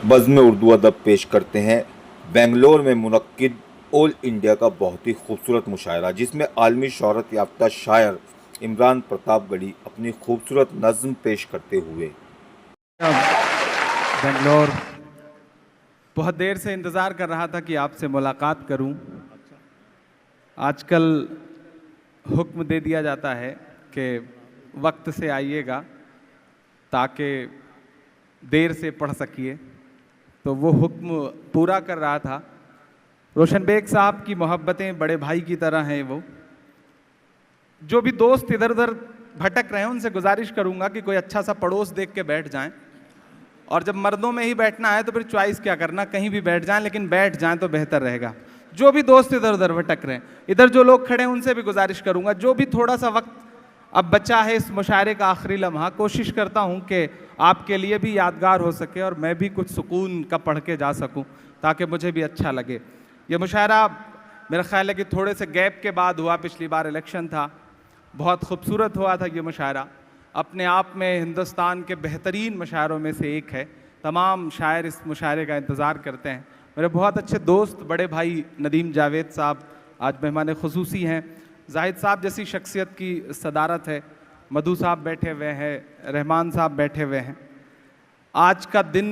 बज़्म उर्दू अदब पेश करते हैं बेंगलोर में मुनक्किद ऑल इंडिया का बहुत ही खूबसूरत मुशायरा, जिसमें आलमी शोहरत याफ्ता शायर इमरान प्रतापगढ़ी अपनी खूबसूरत नज़्म पेश करते हुए। बेंगलोर बहुत देर से इंतज़ार कर रहा था कि आपसे मुलाकात करूं। आजकल हुक्म दे दिया जाता है कि वक्त से आइएगा ताकि देर से पढ़ सकिए, तो वो हुक्म पूरा कर रहा था। रोशन बेग साहब की मोहब्बतें बड़े भाई की तरह हैं। वो जो भी दोस्त इधर उधर भटक रहे हैं उनसे गुजारिश करूंगा कि कोई अच्छा सा पड़ोस देख के बैठ जाएं, और जब मर्दों में ही बैठना है तो फिर चॉइस क्या करना, कहीं भी बैठ जाएं, लेकिन बैठ जाएं तो बेहतर रहेगा। जो भी दोस्त इधर उधर भटक रहे हैं, इधर जो लोग खड़े हैं उनसे भी गुजारिश करूंगा, जो भी थोड़ा सा वक्त अब बचा है इस मुशायरे का आखिरी लम्हा, कोशिश करता हूं कि आपके लिए भी यादगार हो सके और मैं भी कुछ सुकून का पढ़ के जा सकूं ताकि मुझे भी अच्छा लगे। ये मुशायरा मेरा ख्याल है कि थोड़े से गैप के बाद हुआ, पिछली बार इलेक्शन था, बहुत खूबसूरत हुआ था ये मुशायरा। अपने आप में हिंदुस्तान के बेहतरीन मुशायरों में से एक है। तमाम शायर इस मुशायरे का इंतज़ार करते हैं। मेरे बहुत अच्छे दोस्त बड़े भाई नदीम जावेद साहब आज मेहमान खुसूसी हैं। जाहिद साहब जैसी शख्सियत की सदारत है। मधु साहब बैठे हुए हैं, रहमान साहब बैठे हुए हैं। आज का दिन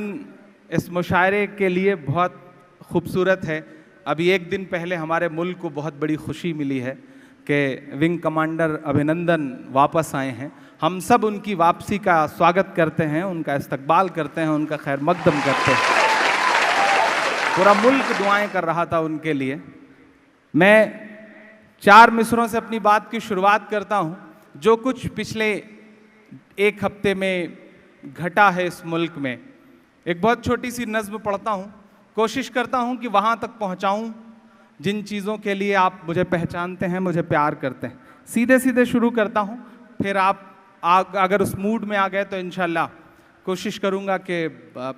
इस मुशायरे के लिए बहुत खूबसूरत है। अभी एक दिन पहले हमारे मुल्क को बहुत बड़ी खुशी मिली है कि विंग कमांडर अभिनंदन वापस आए हैं। हम सब उनकी वापसी का स्वागत करते हैं, उनका इस्तकबाल करते हैं, उनका खैर मकदम करते हैं। पूरा मुल्क दुआएं कर रहा था उनके लिए। मैं 4 मिसरों से अपनी बात की शुरुआत करता हूं। जो कुछ पिछले एक हफ्ते में घटा है इस मुल्क में, एक बहुत छोटी सी नज़्म पढ़ता हूं, कोशिश करता हूं कि वहां तक पहुंचाऊं जिन चीज़ों के लिए आप मुझे पहचानते हैं, मुझे प्यार करते हैं। सीधे सीधे शुरू करता हूं, फिर आप अगर उस मूड में आ गए तो इंशाल्लाह कोशिश करूंगा कि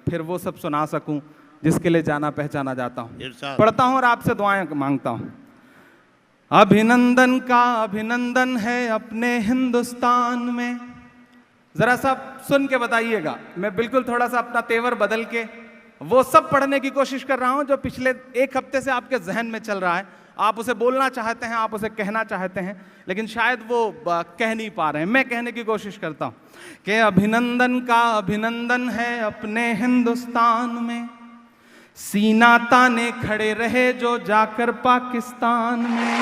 फिर वो सब सुना सकूं जिसके लिए जाना पहचाना जाता हूं। पढ़ता हूं और आपसे दुआएं मांगता हूं। अभिनंदन का अभिनंदन है अपने हिंदुस्तान में। ज़रा सा सुन के बताइएगा, मैं बिल्कुल थोड़ा सा अपना तेवर बदल के वो सब पढ़ने की कोशिश कर रहा हूं जो पिछले एक हफ्ते से आपके जहन में चल रहा है। आप उसे बोलना चाहते हैं, आप उसे कहना चाहते हैं, लेकिन शायद वो कह नहीं पा रहे हैं। मैं कहने की कोशिश करता हूं कि अभिनंदन का अभिनंदन है अपने हिंदुस्तान में, सीना ताने खड़े रहे जो जाकर पाकिस्तान में।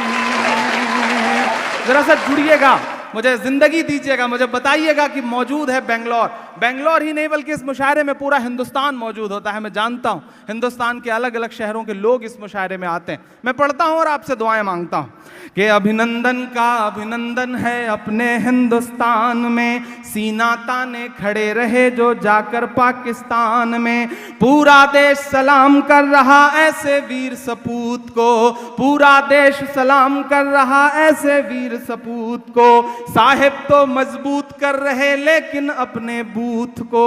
जरा सा जुड़िएगा, मुझे जिंदगी दीजिएगा, मुझे बताइएगा कि मौजूद है बेंगलोर। बेंगलोर ही नहीं बल्कि इस मुशायरे में पूरा हिंदुस्तान मौजूद होता है। मैं जानता हूं हिंदुस्तान के अलग अलग शहरों के लोग इस मुशायरे में आते हैं। मैं पढ़ता हूं और आपसे दुआएं मांगता हूं कि अभिनंदन का अभिनंदन है अपने हिंदुस्तान में, सीना ताने खड़े रहे जो जाकर पाकिस्तान में। पूरा देश सलाम कर रहा ऐसे वीर सपूत को, पूरा देश सलाम कर रहा ऐसे वीर सपूत को। साहिब तो मजबूत कर रहे लेकिन अपने बूथ को।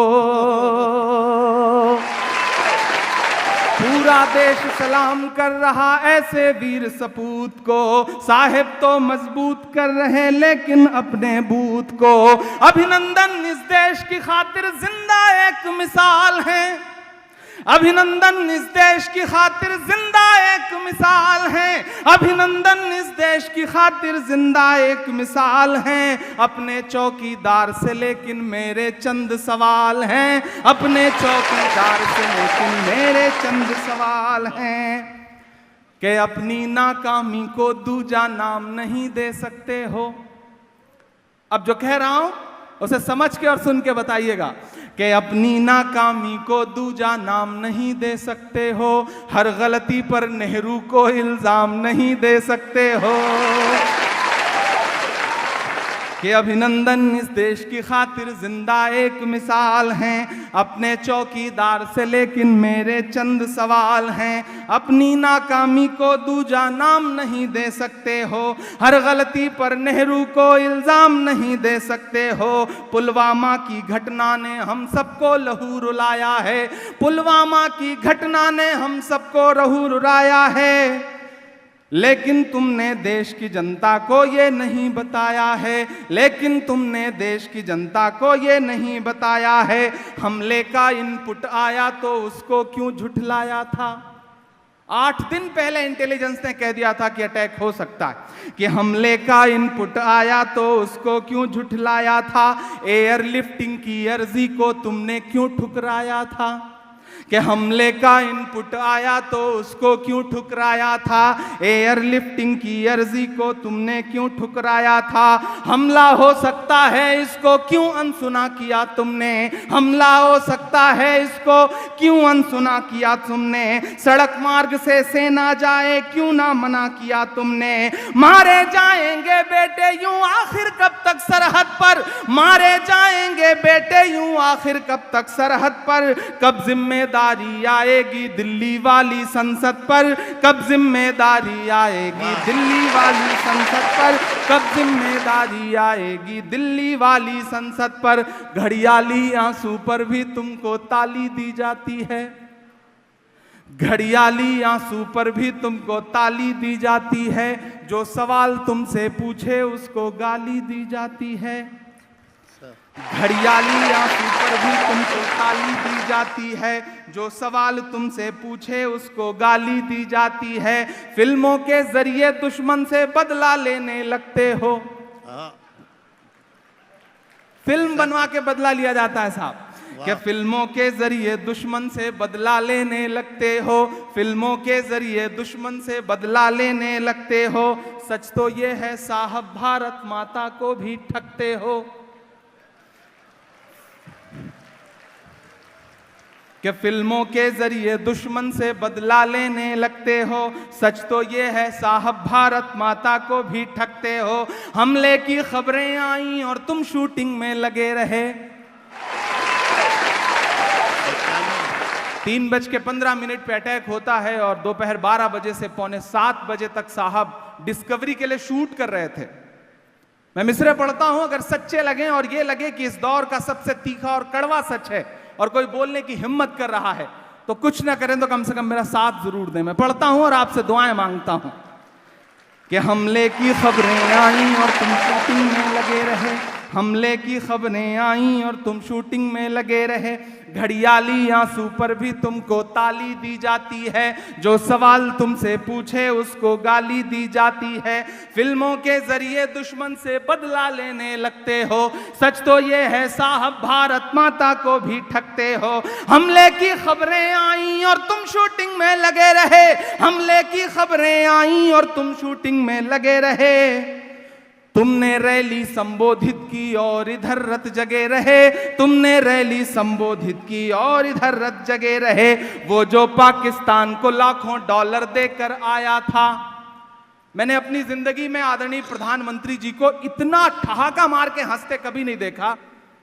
पूरा देश सलाम कर रहा ऐसे वीर सपूत को, साहिब तो मजबूत कर रहे लेकिन अपने बूथ को। अभिनंदन इस देश की खातिर जिंदा एक मिसाल है, अभिनंदन इस देश की खातिर जिंदा एक मिसाल है, अभिनंदन इस देश की खातिर जिंदा एक मिसाल है। अपने चौकीदार से लेकिन मेरे चंद सवाल हैं, अपने चौकीदार से लेकिन मेरे चंद सवाल हैं। कि अपनी नाकामी को दूजा नाम नहीं दे सकते हो। अब जो कह रहा हूं उसे समझ के और सुन के बताइएगा कि अपनी नाकामी को दूजा नाम नहीं दे सकते हो, हर गलती पर नेहरू को इल्जाम नहीं दे सकते हो। कि अभिनंदन इस देश की खातिर जिंदा एक मिसाल हैं, अपने चौकीदार से लेकिन मेरे चंद सवाल हैं। अपनी नाकामी को दूजा नाम नहीं दे सकते हो, हर गलती पर नेहरू को इल्जाम नहीं दे सकते हो। पुलवामा की घटना ने हम सबको लहू रुलाया है, पुलवामा की घटना ने हम सबको लहू रुलाया है। लेकिन तुमने देश की जनता को ये नहीं बताया है, लेकिन तुमने देश की जनता को ये नहीं बताया है, हमले का इनपुट आया तो उसको क्यों झुठलाया था। 8 दिन पहले इंटेलिजेंस ने कह दिया था कि अटैक हो सकता है, कि हमले का इनपुट आया तो उसको क्यों झुठलाया था। एयरलिफ्टिंग की अर्जी को तुमने क्यों ठुकराया था, कि हमले का इनपुट आया तो उसको क्यों ठुकराया था। एयरलिफ्टिंग की अर्जी को तुमने क्यों ठुकराया था। हमला हो सकता है इसको क्यों अनसुना किया तुमने, हमला हो सकता है इसको क्यों अनसुना किया तुमने। सड़क मार्ग से सेना जाए क्यों ना मना किया तुमने। मारे जाएंगे बेटे यूं आखिर कब तक सरहद पर, मारे जाएंगे बेटे यूं आखिर कब तक सरहद पर। कब जिम्मेदारी आएगी दिल्ली वाली संसद पर, कब जिम्मेदारी आएगी दिल्ली वाली संसद पर, कब जिम्मेदारी आएगी दिल्ली वाली संसद पर। घड़ियाली आंसू पर भी तुमको ताली दी जाती है, घड़ियाली आंसू पर भी तुमको ताली दी जाती है। जो सवाल तुमसे पूछे उसको गाली दी जाती है, घड़ियाली आंसू पर भी तुमको ताली दी जाती है। जो सवाल तुमसे पूछे उसको गाली दी जाती है। फिल्मों के जरिए दुश्मन से बदला लेने लगते हो, फिल्म बनवा के बदला लिया जाता है साहब, कि फिल्मों के जरिए दुश्मन से बदला लेने लगते हो, फिल्मों के जरिए दुश्मन से बदला लेने लगते हो। सच तो ये है साहब भारत माता को भी ठगते हो, कि फिल्मों के जरिए दुश्मन से बदला लेने लगते हो। सच तो ये है साहब भारत माता को भी ठगते हो। हमले की खबरें आई और तुम शूटिंग में लगे रहे। 3:15 पे अटैक होता है और दोपहर 12 बजे से पौने 7 बजे तक साहब डिस्कवरी के लिए शूट कर रहे थे। मैं मिसरे पढ़ता हूं, अगर सच्चे लगे और ये लगे कि इस दौर का सबसे तीखा और कड़वा सच है और कोई बोलने की हिम्मत कर रहा है तो कुछ ना करें तो कम से कम मेरा साथ जरूर दें। मैं पढ़ता हूं और आपसे दुआएं मांगता हूं कि हमले की खबरें आई और तुम शूटिंग में लगे रहे, हमले की खबरें आई और तुम शूटिंग में लगे रहे। घड़ियाली आंसू पर भी तुमको ताली दी जाती है, जो सवाल तुमसे पूछे उसको गाली दी जाती है। फिल्मों के जरिए दुश्मन से बदला लेने लगते हो। सच तो ये है साहब भारत माता को भी ठगते हो। हमले की खबरें आई और तुम शूटिंग में लगे रहे, हमले की खबरें आई और तुम शूटिंग में लगे रहे। तुमने रैली संबोधित की और इधर रत जगे रहे, तुमने रैली संबोधित की और इधर रत जगे रहे। वो जो पाकिस्तान को लाखों डॉलर देकर आया था। मैंने अपनी जिंदगी में आदरणीय प्रधानमंत्री जी को इतना ठहाका मार के हंसते कभी नहीं देखा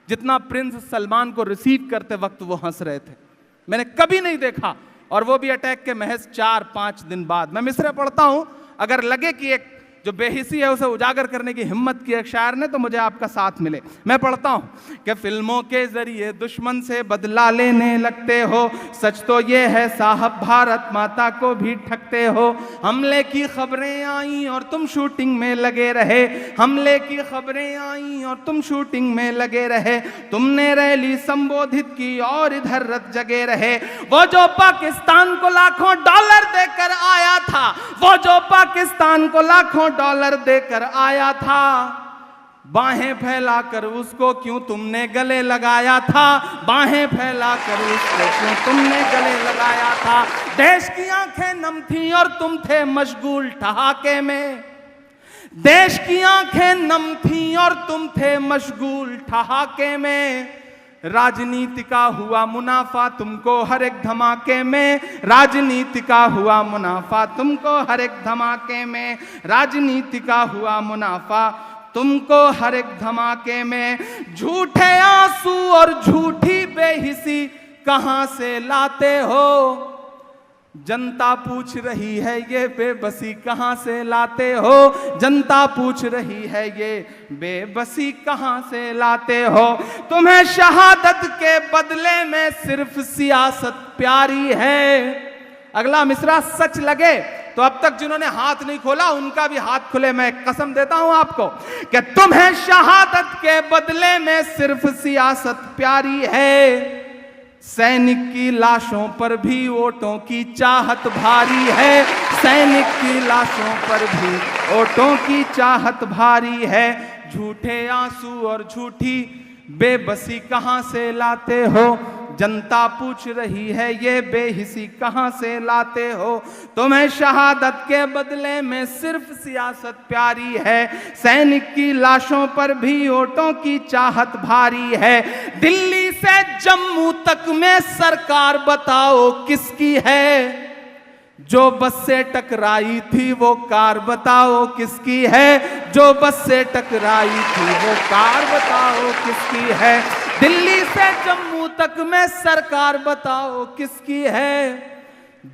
जितना प्रिंस सलमान को रिसीव करते वक्त वो हंस रहे थे। मैंने कभी नहीं देखा, और वो भी अटैक के महज 4-5 दिन बाद। मैं मिसरे पढ़ता हूं, अगर लगे कि एक जो बेहिसी है उसे उजागर करने की हिम्मत की एक शायर ने तो मुझे आपका साथ मिले। मैं पढ़ता हूं कि फिल्मों के जरिए दुश्मन से बदला लेने लगते हो। सच तो ये है साहब भारत माता को भी ठगते हो। हमले की खबरें आई और तुम शूटिंग में लगे रहे, हमले की खबरें आई और तुम शूटिंग में लगे रहे। तुमने रैली संबोधित की और इधर रत जगे रहे। वो जो पाकिस्तान को लाखों डॉलर देकर आया था, वो जो पाकिस्तान को लाखों डॉलर देकर आया था, बाहें फैलाकर उसको क्यों तुमने गले लगाया था, बाहें फैलाकर उसको क्यों तुमने गले लगाया था। देश की आंखें नम थी और तुम थे मशगूल ठहाके में, देश की आंखें नम थी और तुम थे मशगूल ठहाके में। राजनीति का हुआ मुनाफा तुमको हर एक धमाके में, राजनीति का हुआ मुनाफा तुमको हर एक धमाके में, राजनीति का हुआ मुनाफा तुमको हर एक धमाके में। झूठे आंसू और झूठी बेहिसी कहां से लाते हो, जनता पूछ रही है ये बेबसी कहां से लाते हो, जनता पूछ रही है ये बेबसी कहां से लाते हो। तुम्हें शहादत के बदले में सिर्फ सियासत प्यारी है। अगला मिसरा, सच लगे तो अब तक जिन्होंने हाथ नहीं खोला उनका भी हाथ खुले। मैं कसम देता हूं आपको कि तुम्हें शहादत के बदले में सिर्फ सियासत प्यारी है, सैनिक की लाशों पर भी वोटों की चाहत भारी है, सैनिक की लाशों पर भी वोटों की चाहत भारी है। झूठे आंसू और झूठी बेबसी कहां से लाते हो, जनता पूछ रही है ये बेहिसी कहां से लाते हो। तुम्हें शहादत के बदले में सिर्फ सियासत प्यारी है, सैनिक की लाशों पर भी वोटों की चाहत भारी है। दिल्ली से जम्मू तक में सरकार बताओ किसकी है, जो बस से टकराई थी वो कार बताओ किसकी है, जो बस से टकराई थी वो कार बताओ किसकी है। दिल्ली से जम्मू तक में सरकार बताओ किसकी है,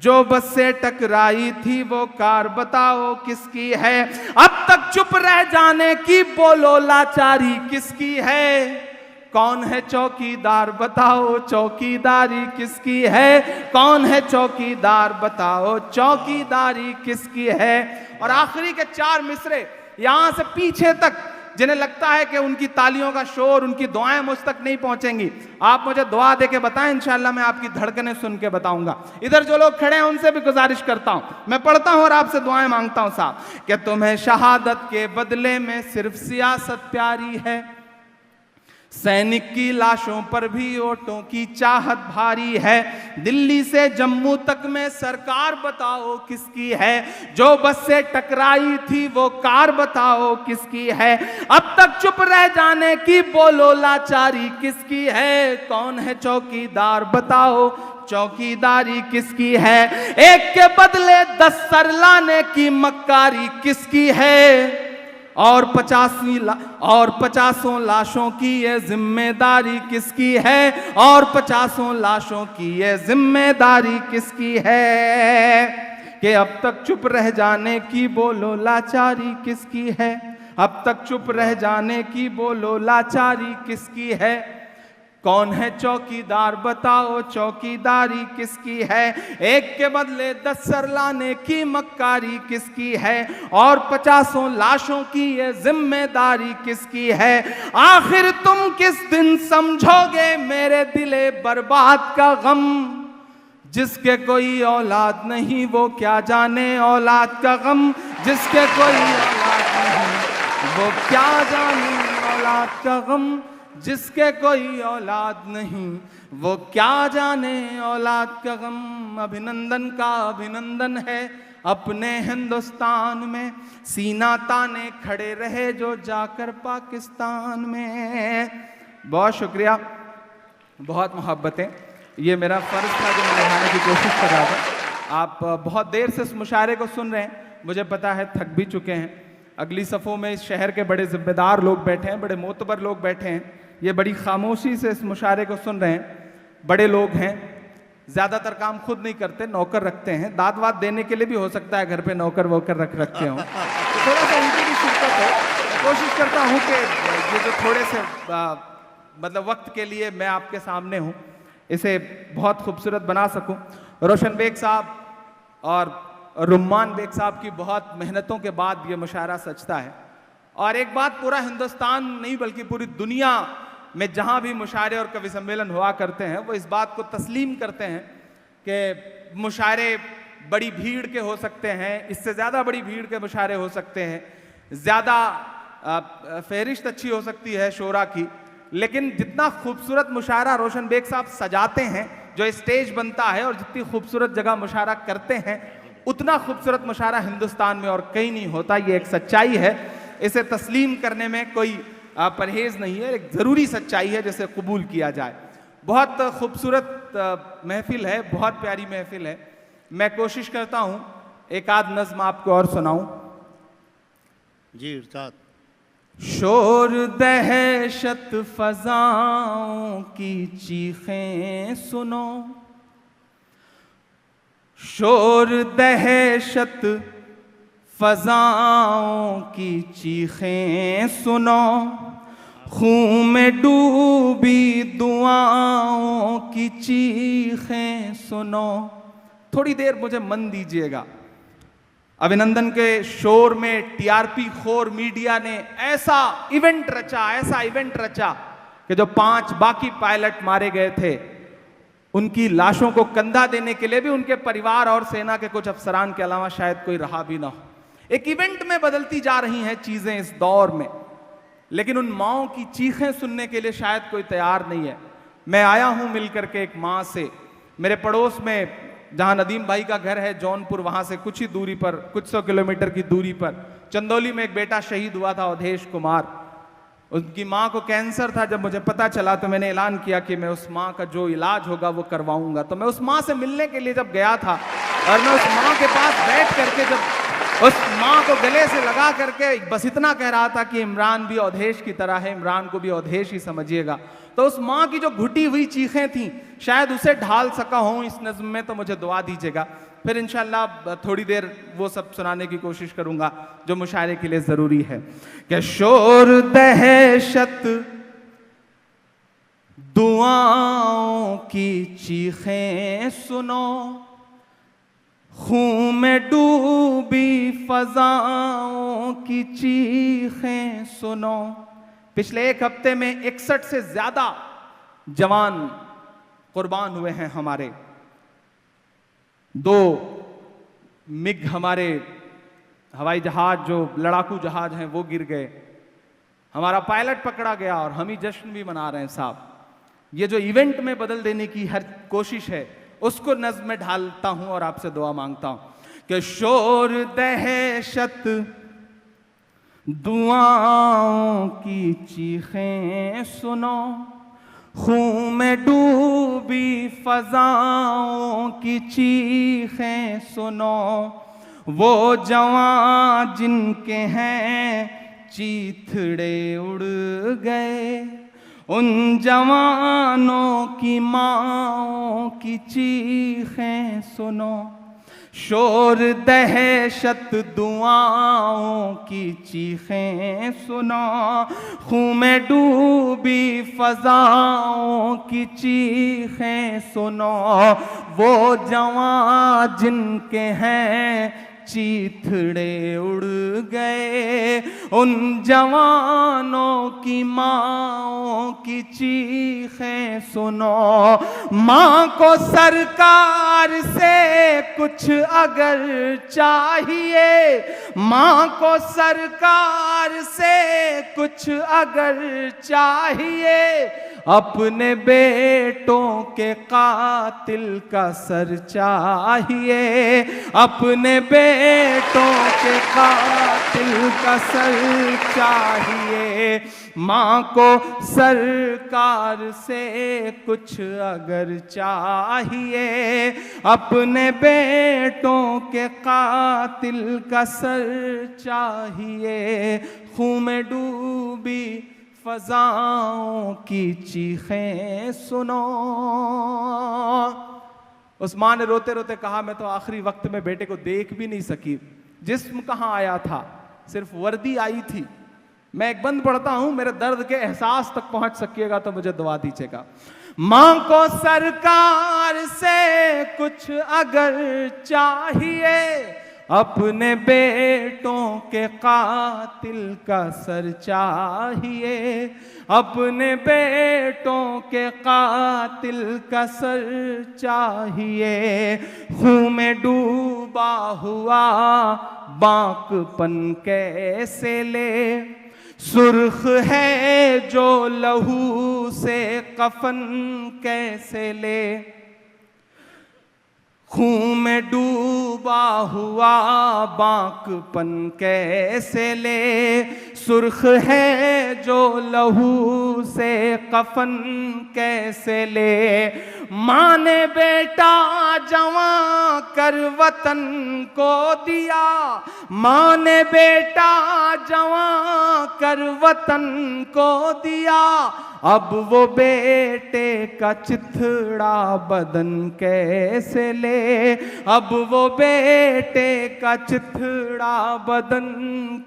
जो बस से टकराई थी वो कार बताओ किसकी है। अब तक चुप रह जाने की बोलो लाचारी किसकी है, कौन है चौकीदार बताओ चौकीदारी किसकी है, कौन है चौकीदार बताओ चौकीदारी किसकी है। और आखिरी के 4 मिसरे यहां से पीछे तक जिन्हें लगता है कि उनकी तालियों का शोर, उनकी दुआएं मुझ तक नहीं पहुंचेंगी, आप मुझे दुआ देके बताएं, इंशाल्लाह मैं आपकी धड़कनें सुन के बताऊंगा। इधर जो लोग खड़े हैं उनसे भी गुजारिश करता हूं, मैं पढ़ता हूं और आपसे दुआएं मांगता हूं साहब, कि तुम्हें शहादत के बदले में सिर्फ सियासत प्यारी है, सैनिक की लाशों पर भी वोटों की चाहत भारी है। दिल्ली से जम्मू तक में सरकार बताओ किसकी है, जो बस से टकराई थी वो कार बताओ किसकी है। अब तक चुप रह जाने की बोलो लाचारी किसकी है, कौन है चौकीदार बताओ चौकीदारी किसकी है। एक के बदले 10 सर लाने की मक्कारी किसकी है, और 50 लाशों की ये जिम्मेदारी किसकी है, और 50 लाशों की ये जिम्मेदारी किसकी है। कि अब तक चुप रह जाने की बोलो लाचारी किसकी है, अब तक चुप रह जाने की बोलो लाचारी किसकी है। कौन है चौकीदार बताओ चौकीदारी किसकी है। एक के बदले 10 सर लाने की मक्कारी किसकी है, और 50 लाशों की ये जिम्मेदारी किसकी है। आखिर तुम किस दिन समझोगे मेरे दिले बर्बाद का गम, जिसके कोई औलाद नहीं वो क्या जाने औलाद का गम, जिसके कोई औलाद नहीं वो क्या जाने औलाद का गम, जिसके कोई औलाद नहीं वो क्या जाने औलाद का गम। अभिनंदन का अभिनंदन है अपने हिंदुस्तान में, सीना ताने खड़े रहे जो जाकर पाकिस्तान में। बहुत शुक्रिया, बहुत मोहब्बतें, ये मेरा फ़र्ज़ था जो मैं निभाने की कोशिश कर रहा था। आप बहुत देर से इस मुशायरे को सुन रहे हैं, मुझे पता है थक भी चुके हैं। अगली सफ़ों में इस शहर के बड़े ज़िम्मेदार लोग बैठे हैं, बड़े मोतबर लोग बैठे हैं, ये बड़ी खामोशी से इस मुशायरे को सुन रहे हैं। बड़े लोग हैं, ज़्यादातर काम खुद नहीं करते, नौकर रखते हैं। दाद वाद देने के लिए भी हो सकता है घर पे नौकर वोकर रखते हों, तो थोड़ा सा इनकी भी शिरकत हो। कोशिश करता हूँ कि ये जो थोड़े से मतलब वक्त के लिए मैं आपके सामने हूँ, इसे बहुत खूबसूरत बना सकूँ। रोशन बेग साहब और रुम्मान बेग साहब की बहुत मेहनतों के बाद ये मुशायरा सजता है। और एक बात पूरा हिंदुस्तान नहीं बल्कि पूरी दुनिया में जहाँ भी मुशायरे और कवि सम्मेलन हुआ करते हैं, वो इस बात को तस्लीम करते हैं कि मुशायरे बड़ी भीड़ के हो सकते हैं, इससे ज़्यादा बड़ी भीड़ के मुशायरे हो सकते हैं, ज़्यादा फहरिस्त अच्छी हो सकती है शोरा की, लेकिन जितना खूबसूरत मुशायरा रोशन बेग साहब सजाते हैं, जो स्टेज बनता है और जितनी खूबसूरत जगह मुशायरा करते हैं, उतना खूबसूरत मुशायरा हिंदुस्तान में और कहीं नहीं होता। ये एक सच्चाई है, इसे तस्लीम करने में कोई परहेज़ नहीं है, एक ज़रूरी सच्चाई है जिसे कबूल किया जाए। बहुत खूबसूरत महफिल है, बहुत प्यारी महफिल है। मैं कोशिश करता हूँ एक आध नज़्म आपको और सुनाऊँ। जी इरशाद। शोर दहशत फज़ाओं की चीखें सुनो, शोर दहशत फज़ाओं की चीखें सुनो, खून में डूबी दुआओं की चीखें सुनो। थोड़ी देर मुझे मन दीजिएगा। अभिनंदन के शोर में टीआरपी खोर मीडिया ने ऐसा इवेंट रचा कि जो 5 बाकी पायलट मारे गए थे, उनकी लाशों को कंधा देने के लिए भी उनके परिवार और सेना के कुछ अफसरान के अलावा शायद कोई रहा भी ना हो। एक इवेंट में बदलती जा रही हैं चीजें इस दौर में, लेकिन उन माओं की चीखें सुनने के लिए शायद कोई तैयार नहीं है। मैं आया हूं मिलकर के एक मां से, मेरे पड़ोस में जहां नदीम भाई का घर है जौनपुर, वहां से कुछ ही दूरी पर, कुछ 100 किलोमीटर की दूरी पर चंदौली में एक बेटा शहीद हुआ था, अवधेश कुमार। उनकी मां को कैंसर था। जब मुझे पता चला तो मैंने ऐलान किया कि मैं उस मां का जो इलाज होगा वो करवाऊंगा। तो मैं उस मां से मिलने के लिए जब गया था और मैं उस मां के पास बैठ करके जब उस मां को गले से लगा करके बस इतना कह रहा था कि इमरान भी अवधेश की तरह है, इमरान को भी अवधेश ही समझिएगा, तो उस मां की जो घुटी हुई चीखें थीं, शायद उसे ढाल सका हूं इस नज़्म में, तो मुझे दुआ दीजिएगा। फिर इंशाअल्लाह थोड़ी देर वो सब सुनाने की कोशिश करूंगा जो मुशायरे के लिए जरूरी है। कि शोर दहशत दुआओं की चीखें सुनो, खून में डूबी फजाओं की चीखें सुनो। पिछले एक हफ्ते में 61 से ज्यादा जवान कुर्बान हुए हैं हमारे। 2 मिग हमारे हवाई जहाज, जो लड़ाकू जहाज हैं, वो गिर गए। हमारा पायलट पकड़ा गया और हम ही जश्न भी मना रहे हैं साहब। ये जो इवेंट में बदल देने की हर कोशिश है, उसको नज़्म में ढालता हूं और आपसे दुआ मांगता हूं कि शोर दहशत दुआओं की चीखें सुनो, खून में डूबी फजाओं की चीखें सुनो। वो जवान जिनके हैं चीथड़े उड़ गए, उन जवानों की माओं की चीखें सुनो। शोर दहशत दुआओं की चीखें सुनो, खून में डूबी फजाओं की चीखें सुनो। वो जवान जिनके हैं चीथड़े उड़ गए, उन जवानों की माओं की चीखें सुनो। माँ को सरकार से कुछ अगर चाहिए, माँ को सरकार से कुछ अगर चाहिए, अपने बेटों के कातिल का सर चाहिए, अपने बेटों के कातिल का सर चाहिए। माँ को सरकार से कुछ अगर चाहिए, अपने बेटों के कातिल का सर चाहिए। खून में डूबी फजाओं की चीखें सुनो। उस माँ ने रोते रोते कहा, मैं तो आखिरी वक्त में बेटे को देख भी नहीं सकी। जिस्म कहाँ आया था, सिर्फ वर्दी आई थी। मैं एक बंद पढ़ता हूं, मेरे दर्द के एहसास तक पहुंच सकिएगा तो मुझे दुआ दीजिएगा। माँ को सरकार से कुछ अगर चाहिए, अपने बेटों के कातिल का सर चाहिए, अपने बेटों के कातिल का सर चाहिए। खून में डूबा हुआ बांकपन कैसे ले, सुर्ख है जो लहू से कफन कैसे ले। खून में डूबा हुआ बांकपन कैसे ले, सुर्ख है जो लहू से कफन कैसे ले। माँ ने बेटा जवां कर वतन को दिया, माँ ने बेटा जवां कर वतन को दिया। अब वो बेटे का चिथड़ा बदन कैसे ले, अब वो बेटे का चिथड़ा बदन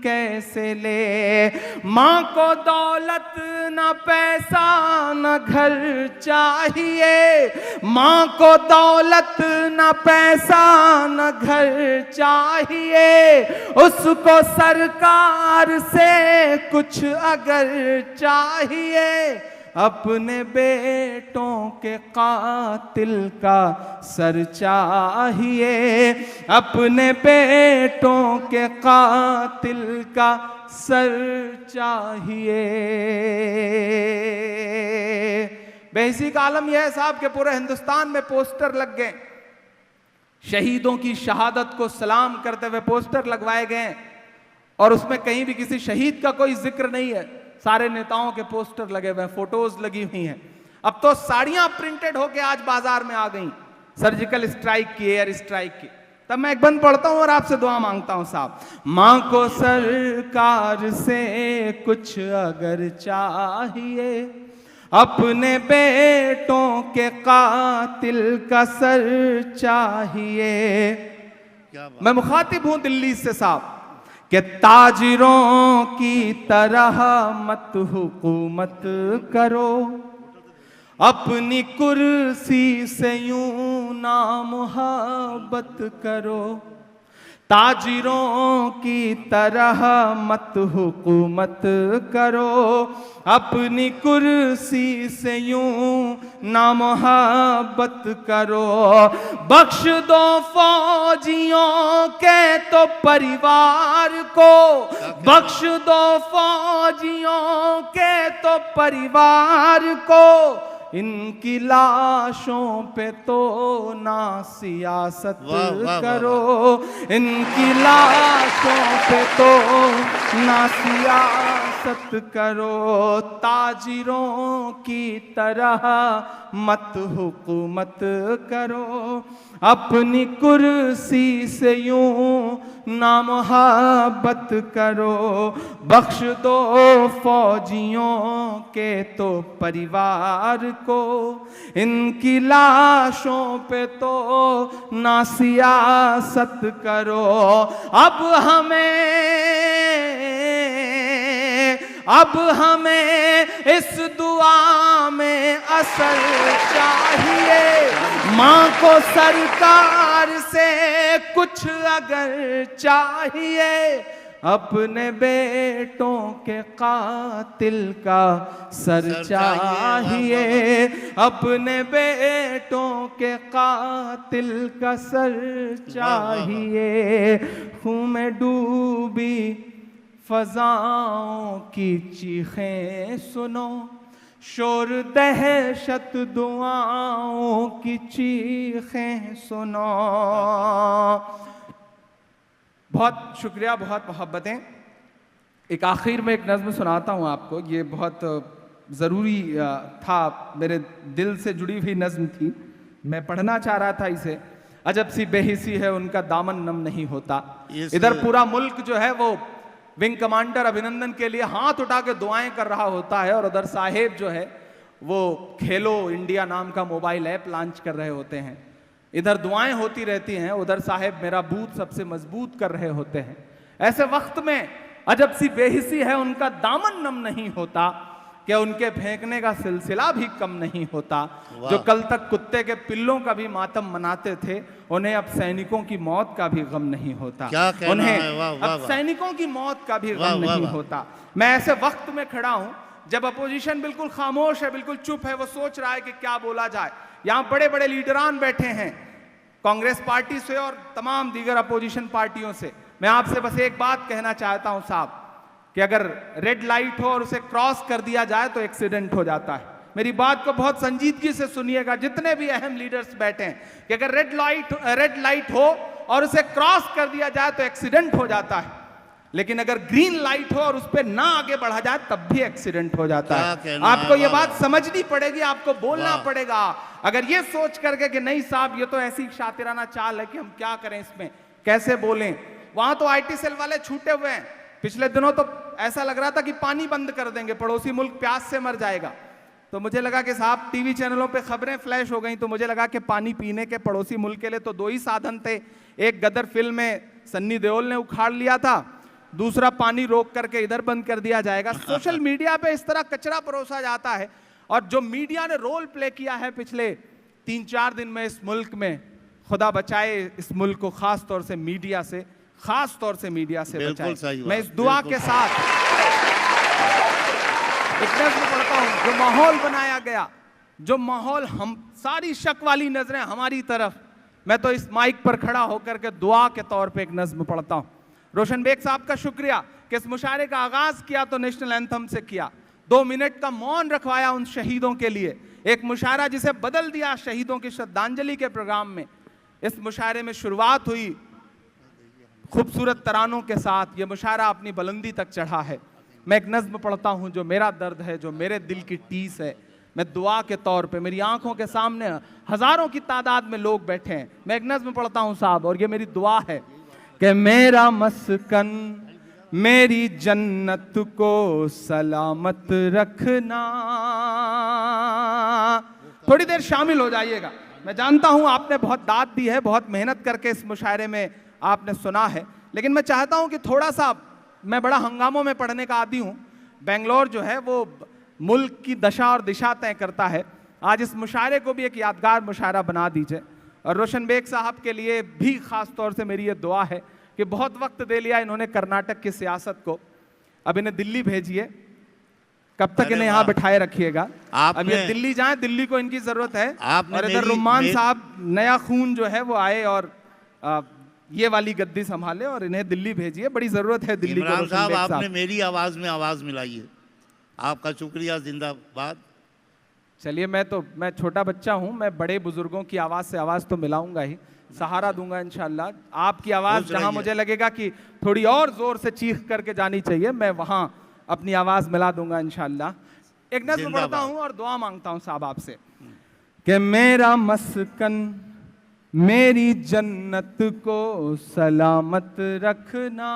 कैसे ले। माँ को दौलत न पैसा न घर चाहिए, माँ को दौलत न पैसा न घर चाहिए, उसको सरकार से कुछ अगर चाहिए, अपने बेटों के कातिल का सर चाहिए, अपने बेटों के कातिल का सर चाहिए। बेहिसी का आलम यह है साहब कि पूरे हिंदुस्तान में पोस्टर लग गए, शहीदों की शहादत को सलाम करते हुए पोस्टर लगवाए गए, और उसमें कहीं भी किसी शहीद का कोई जिक्र नहीं है। सारे नेताओं के पोस्टर लगे हुए हैं, फोटोज लगी हुई हैं। अब तो साड़ियां प्रिंटेड होके आज बाजार में आ गई, सर्जिकल स्ट्राइक की, एयर स्ट्राइक की। तब मैं एक बंद पढ़ता हूं और आपसे दुआ मांगता हूं साहब। मां को सरकार से कुछ अगर चाहिए, अपने बेटों के कातिल का सर चाहिए। क्या बात। मैं मुखातिब हूं दिल्ली से साहब कि ताजिरों की तरह मत हुकूमत करो, अपनी कुर्सी से यूं ना मुहब्बत करो। ताजिरों की तरह मत हुकूमत करो, अपनी कुर्सी से यूं ना मुहब्बत करो। बख्श दो फौजियों के तो परिवार को, बख्श दो फौजियों के तो परिवार को, इनकी लाशों पे तो ना सियासत वाह, वाह, करो, इनकी लाशों पे तो ना सियासत करो। ताजिरों की तरह मत हुकूमत करो, अपनी कुर्सी से यूं ना मुहब्बत करो। बख्श दो फौजियों के तो परिवार को, इनकी लाशों पे तो ना सियासत करो। अब हमें इस दुआ में असर चाहिए, माँ को सरकार से कुछ अगर चाहिए, अपने बेटों के कातिल का सर चाहिए, अपने बेटों के कातिल का सर चाहिए। खून में डूबी फजाओं की चीखें सुनो, शोर दहशत दुआओं की चीखें सुनो। बहुत शुक्रिया, बहुत मोहब्बतें। एक आखिर में एक नज़्म सुनाता हूँ आपको, ये बहुत ज़रूरी था, मेरे दिल से जुड़ी हुई नज़्म थी, मैं पढ़ना चाह रहा था इसे। अजब सी बेहिसी है उनका दामन नम नहीं होता। इधर पूरा मुल्क जो है वो विंग कमांडर अभिनंदन के लिए हाथ उठा के दुआएं कर रहा होता है, और उधर साहेब जो है वो खेलो इंडिया नाम का मोबाइल ऐप लॉन्च कर रहे होते हैं। इधर दुआएं होती रहती हैं, उधर साहेब मेरा बूथ सबसे मजबूत कर रहे होते हैं। ऐसे वक्त में अजब सी बेहिसी है उनका दामन नम नहीं होता, क्या उनके फेंकने का सिलसिला भी कम नहीं होता। जो कल तक कुत्ते के पिल्लों का भी मातम मनाते थे, उन्हें अब सैनिकों की मौत का भी गम नहीं होता। उन्हें अब सैनिकों की मौत का भी गम नहीं होता। मैं ऐसे वक्त में खड़ा हूं जब अपोजिशन बिल्कुल खामोश है, बिल्कुल चुप है, वो सोच रहा है कि क्या बोला जाए। यहाँ बड़े बड़े लीडरान बैठे हैं कांग्रेस पार्टी से और तमाम दीगर अपोजिशन पार्टियों से। मैं आपसे बस एक बात कहना चाहता हूं साहब, कि अगर रेड लाइट हो और उसे क्रॉस कर दिया जाए तो एक्सीडेंट हो जाता है। मेरी बात को बहुत संजीदगी से सुनिएगा, जितने भी अहम लीडर्स बैठे हैं, कि अगर रेड लाइट हो और उसे क्रॉस कर दिया जाए तो एक्सीडेंट हो जाता है, लेकिन अगर ग्रीन लाइट हो और उस पर ना आगे बढ़ा जाए तब भी एक्सीडेंट हो जाता है। आपको ये बात समझनी पड़ेगी, आपको बोलना पड़ेगा। अगर ये सोच करके कि नहीं साहब ये तो ऐसी शातिराना चाल है कि हम क्या करें इसमें, कैसे बोलें। वहां तो IT सेल वाले छूटे हुए हैं। पिछले दिनों तो ऐसा लग रहा था कि पानी बंद कर देंगे, पड़ोसी मुल्क प्यास से मर जाएगा। तो मुझे लगा कि साहब टीवी चैनलों पे खबरें फ्लैश हो गई, तो मुझे लगा कि पानी पीने के पड़ोसी मुल्क के लिए तो दो ही साधन थे। एक गदर फिल्म में सन्नी देओल ने उखाड़ लिया था, दूसरा पानी रोक करके इधर बंद कर दिया जाएगा। सोशल मीडिया पे इस तरह कचरा परोसा जाता है, और जो मीडिया ने रोल प्ले किया है पिछले 3-4 दिन में इस मुल्क में, खुदा बचाए इस मुल्क को खास तौर से मीडिया से, खास तौर से मीडिया से बचाए। मैं इस दुआ के साथ एक नज़्म पढ़ता हूं। जो माहौल बनाया गया, जो माहौल, हम सारी शक वाली नजरें हमारी तरफ, मैं तो इस माइक पर खड़ा होकर के दुआ के तौर पे एक नज़्म पढ़ता हूं। रोशन बेग साहब का शुक्रिया कि इस मुशायरे का आगाज किया तो नेशनल एंथम से किया, 2 मिनट का मौन रखवाया उन शहीदों के लिए, एक मुशायरा जिसे बदल दिया शहीदों की श्रद्धांजलि के प्रोग्राम में। इस मुशायरे में शुरुआत हुई खूबसूरत तरानों के साथ, ये मुशायरा अपनी बुलंदी तक चढ़ा है। मैं एक नज़्म पढ़ता हूँ जो मेरा दर्द है, जो मेरे दिल की टीस है। मैं दुआ के तौर पे, मेरी आंखों के सामने हजारों की तादाद में लोग बैठे हैं, मैं एक नज़्म पढ़ता हूँ साहब, और ये मेरी दुआ है कि मेरा मस्कन मेरी जन्नत को सलामत रखना। थोड़ी देर शामिल हो जाइएगा। मैं जानता हूं आपने बहुत दाद दी है, बहुत मेहनत करके इस मुशायरे में आपने सुना है, लेकिन मैं चाहता हूं कि थोड़ा सा, मैं बड़ा हंगामों में पढ़ने का आदी हूं। बेंगलोर जो है वो मुल्क की दशा और दिशा तय करता है। आज इस मुशायरे को भी एक यादगार मुशायरा बना दीजिए। और रोशन बेग साहब के लिए भी ख़ास तौर से मेरी ये दुआ है कि बहुत वक्त दे लिया इन्होंने कर्नाटक की सियासत को, अब इन्हें दिल्ली भेजिए, कब तक इन्हें यहाँ बिठाए रखिएगा। अब ये दिल्ली जाएं, दिल्ली को इनकी जरूरत है। और इधर रुमान साहब नया खून जो है वो आए और ये वाली गद्दी संभाले, और इन्हें दिल्ली भेजिए, बड़ी जरूरत है दिल्ली को। साहब आपने मेरी आवाज में आवाज मिलाई है, आपका शुक्रिया, जिंदाबाद। चलिए, मैं छोटा बच्चा हूं, मैं बड़े बुजुर्गों की आवाज से आवाज तो मिलाऊंगा ही, सहारा दूंगा इंशाल्लाह। आपकी आवाज जहां मुझे लगेगा कि थोड़ी और जोर से चीख करके जानी चाहिए, मैं वहां अपनी आवाज मिला दूंगा इंशाल्लाह। एक नज़्म पढ़ता हूं और दुआ मांगता हूं साहब आपसे कि मेरा मस्कन मेरी जन्नत को सलामत रखना।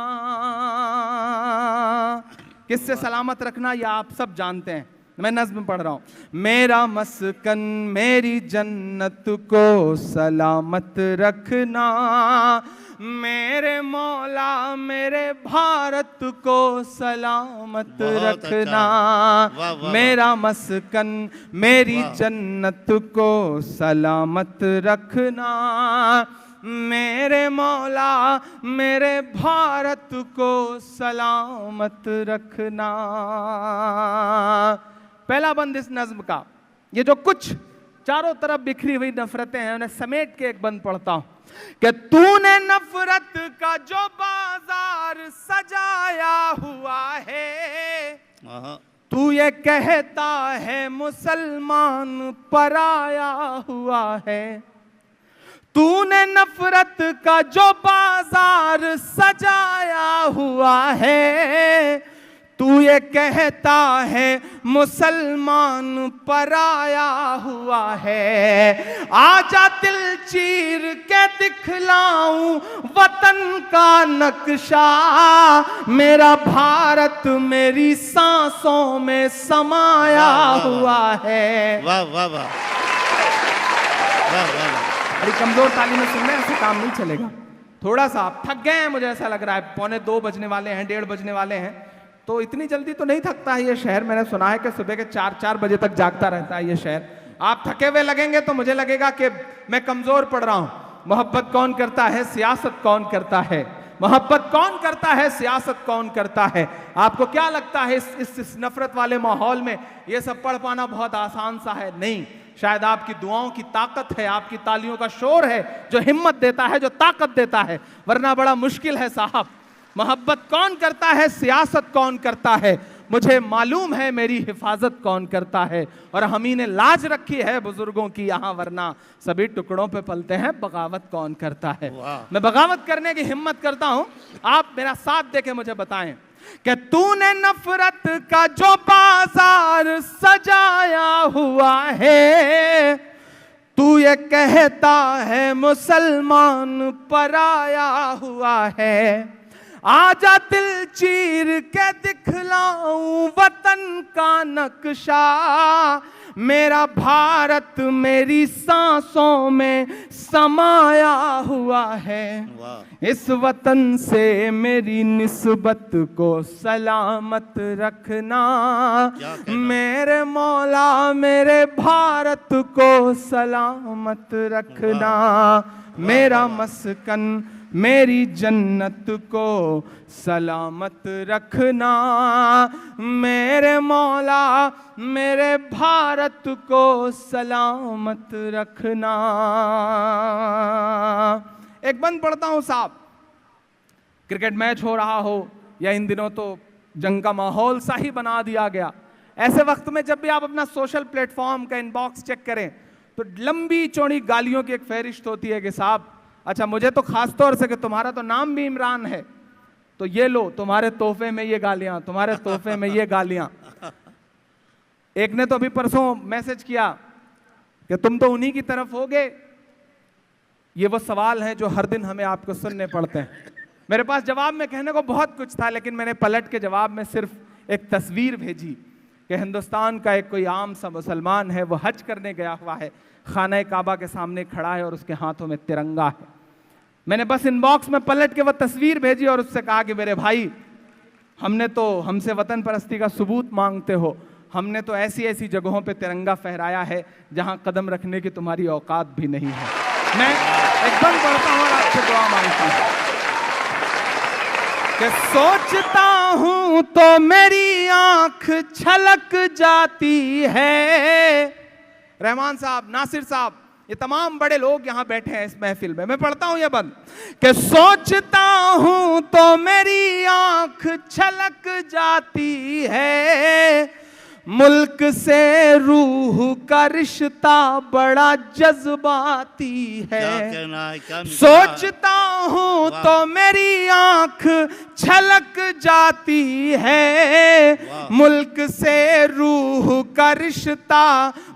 किससे सलामत रखना ये आप सब जानते हैं, मैं नज़्म पढ़ रहा हूँ। मेरा मस्कन मेरी जन्नत को सलामत रखना, मेरे मौला मेरे भारत को सलामत रखना। मेरा मस्कन मेरी जन्नत को सलामत रखना, मेरे मौला मेरे भारत को सलामत रखना। पहला बंद इस नज्म का, ये जो कुछ चारों तरफ बिखरी हुई नफरतें हैं उन्हें समेट के एक बंद पढ़ता हूं कि तूने नफरत का जो बाजार सजाया हुआ है, तू ये कहता है मुसलमान पराया हुआ है। तूने नफरत का जो बाजार सजाया हुआ है, तू ये कहता है मुसलमान पराया हुआ है। आजा दिल चीर के दिखलाऊं वतन का नक्शा, मेरा भारत मेरी सांसों में समाया हुआ है। वाह वाह वाह बड़ी कमजोर तालीमें सुन रहे हैं, ऐसे काम नहीं चलेगा। थोड़ा सा आप थक गए हैं, मुझे ऐसा लग रहा है, 1:45 बजने वाले हैं, 1:30 बजने वाले हैं, तो इतनी जल्दी तो नहीं थकता है ये शहर। मैंने सुना है कि सुबह के 4 बजे तक जागता रहता है ये शहर। आप थके हुए लगेंगे तो मुझे लगेगा कि मैं कमजोर पड़ रहा हूं। मोहब्बत कौन करता है, सियासत कौन करता है। मोहब्बत कौन करता है, सियासत कौन करता है। आपको क्या लगता है इस नफरत वाले माहौल में ये सब पढ़ पाना बहुत आसान सा है? नहीं, शायद आपकी दुआओं की ताकत है, आपकी तालियों का शोर है जो हिम्मत देता है, जो ताकत देता है, वरना बड़ा मुश्किल है साहब। मोहब्बत कौन करता है, सियासत कौन करता है, मुझे मालूम है मेरी हिफाजत कौन करता है। और हम ही ने लाज रखी है बुजुर्गों की यहाँ, वरना सभी टुकड़ों पे पलते हैं, बगावत कौन करता है। मैं बगावत करने की हिम्मत करता हूं, आप मेरा साथ देके मुझे बताएं कि तूने नफरत का जो बाजार सजाया हुआ है, तू ये कहता है मुसलमान पराया हुआ है। आजा दिल चीर के दिखलाऊं वतन का नक्शा, मेरा भारत मेरी सांसों में समाया हुआ है। वाह इस वतन से मेरी निस्बत को सलामत रखना। क्या कहना। मेरे मौला मेरे भारत को सलामत रखना। मेरा मस्कन मेरी जन्नत को सलामत रखना। मेरे मौला मेरे भारत को सलामत रखना। एक बंद पढ़ता हूं साहब, क्रिकेट मैच हो रहा हो या इन दिनों तो जंग का माहौल सा ही बना दिया गया, ऐसे वक्त में जब भी आप अपना सोशल प्लेटफॉर्म का इनबॉक्स चेक करें तो लंबी चौड़ी गालियों की एक फहरिस्त होती है कि साहब अच्छा मुझे तो खास तौर से कि तुम्हारा तो नाम भी इमरान है, तो ये लो तुम्हारे तोहफे में ये गालियां, तुम्हारे तोहफे में ये गालियां। एक ने तो अभी परसों मैसेज किया कि तुम तो उन्हीं की तरफ होगे। ये वो सवाल हैं जो हर दिन हमें आपको सुनने पड़ते हैं। मेरे पास जवाब में कहने को बहुत कुछ था, लेकिन मैंने पलट के जवाब में सिर्फ एक तस्वीर भेजी कि हिंदुस्तान का एक कोई आम सा मुसलमान है, वो हज करने गया हुआ है, खाना काबा के सामने खड़ा है और उसके हाथों में तिरंगा है। मैंने बस इनबॉक्स में पलट के वो तस्वीर भेजी और उससे कहा कि मेरे भाई हमने तो हमसे वतन परस्ती का सबूत मांगते हो, हमने तो ऐसी ऐसी जगहों पे तिरंगा फहराया है जहां कदम रखने की तुम्हारी औकात भी नहीं है। मैं एकदम पढ़ता हूं और आपसे दुआ मांगता हूं कि सोचता हूं तो मेरी आंख छलक जाती है। रहमान साहब, नासिर साहब, ये तमाम बड़े लोग यहां बैठे हैं इस महफिल में। मैं पढ़ता हूं ये बंद कि सोचता हूं तो मेरी आंख छलक जाती है। मुल्क से रूह का रिश्ता बड़ा जज्बाती है। क्या कहना है, क्या सोचता हूं तो मेरी आंख छलक जाती है। मुल्क से रूह का रिश्ता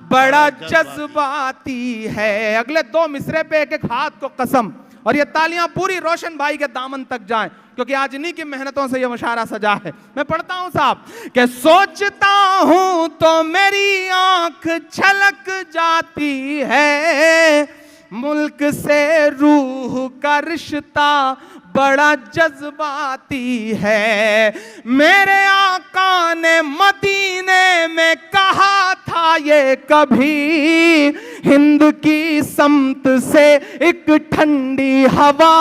बड़ा जज्बाती है। अगले दो मिसरे पे एक एक हाथ को कसम, और ये तालियां पूरी रोशन भाई के दामन तक जाएं, क्योंकि आज इन्हीं की मेहनतों से ये मुशायरा सजा है। मैं पढ़ता हूं साहब कि सोचता हूं तो मेरी आंख छलक जाती है। मुल्क से रूह का रिश्ता बड़ा जज्बाती है। मेरे आका ने मदीने में कहा था ये कभी, हिंद की समत से एक ठंडी हवा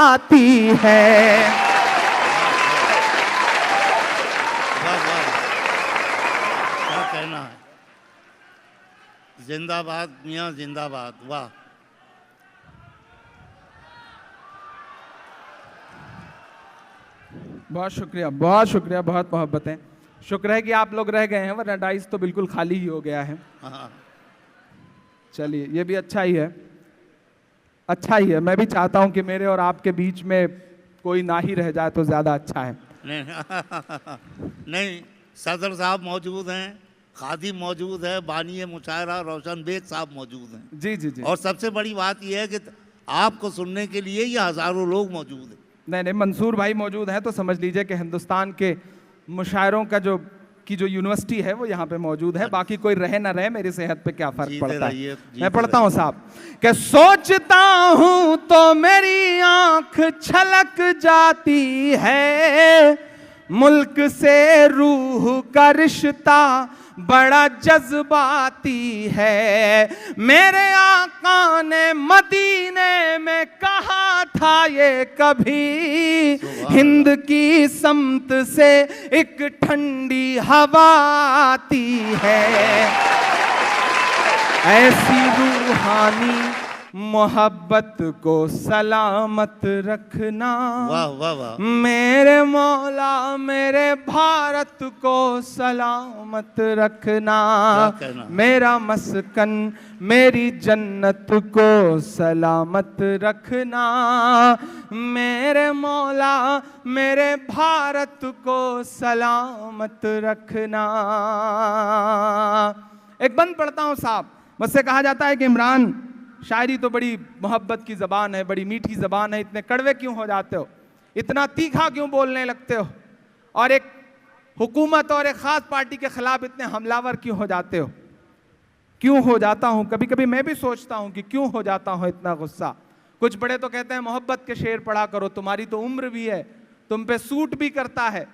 आती है। वाह वाह, क्या कहना है। जिंदाबाद मियाँ जिंदाबाद। वाह बहुत शुक्रिया, बहुत शुक्रिया, बहुत मोहब्बत है। शुक्र है कि आप लोग रह गए हैं, वरना डाइस तो बिल्कुल खाली ही हो गया है। हाँ। चलिए ये भी अच्छा ही है, अच्छा ही है। मैं भी चाहता हूं कि मेरे और आपके बीच में कोई ना ही रह जाए तो ज़्यादा अच्छा है। नहीं, सदर साहब मौजूद हैं, खादिम मौजूद है, बानी मुशायरा रोशन बेग साहब मौजूद हैं। जी जी जी। और सबसे बड़ी बात यह है कि आपको सुनने के लिए ये हज़ारों लोग मौजूद हैं। नहीं नहीं, मंसूर भाई मौजूद हैं तो समझ लीजिए कि हिंदुस्तान के मुशायरों का जो यूनिवर्सिटी है वो यहाँ पे मौजूद है। बाकी कोई रहे ना रहे, मेरी सेहत पे क्या फर्क पड़ता है। मैं पढ़ता हूँ साहब कि सोचता हूँ तो मेरी आंख छलक जाती है। मुल्क से रूह का रिश्ता बड़ा जज्बाती है। मेरे आका ने मदीने में कहा था ये कभी, हिंद की समत से एक ठंडी हवा आती है। ऐसी रूहानी मोहब्बत को सलामत रखना। वाह वाह वाह। मेरे मौला मेरे भारत को सलामत रखना। मेरा मस्कन मेरी जन्नत को सलामत रखना। मेरे मौला मेरे भारत को सलामत रखना। एक बंद पढ़ता हूँ साहब। मुझसे कहा जाता है कि इमरान, शायरी तो बड़ी मोहब्बत की ज़बान है, बड़ी मीठी ज़बान है, इतने कड़वे क्यों हो जाते हो, इतना तीखा क्यों बोलने लगते हो, और एक हुकूमत और एक ख़ास पार्टी के ख़िलाफ़ इतने हमलावर क्यों हो जाते हो। क्यों हो जाता हूं, कभी कभी मैं भी सोचता हूं कि क्यों हो जाता हूं इतना गुस्सा। कुछ बड़े तो कहते हैं मोहब्बत के शेर पढ़ा करो, तुम्हारी तो उम्र भी है, तुम पे सूट भी करता है।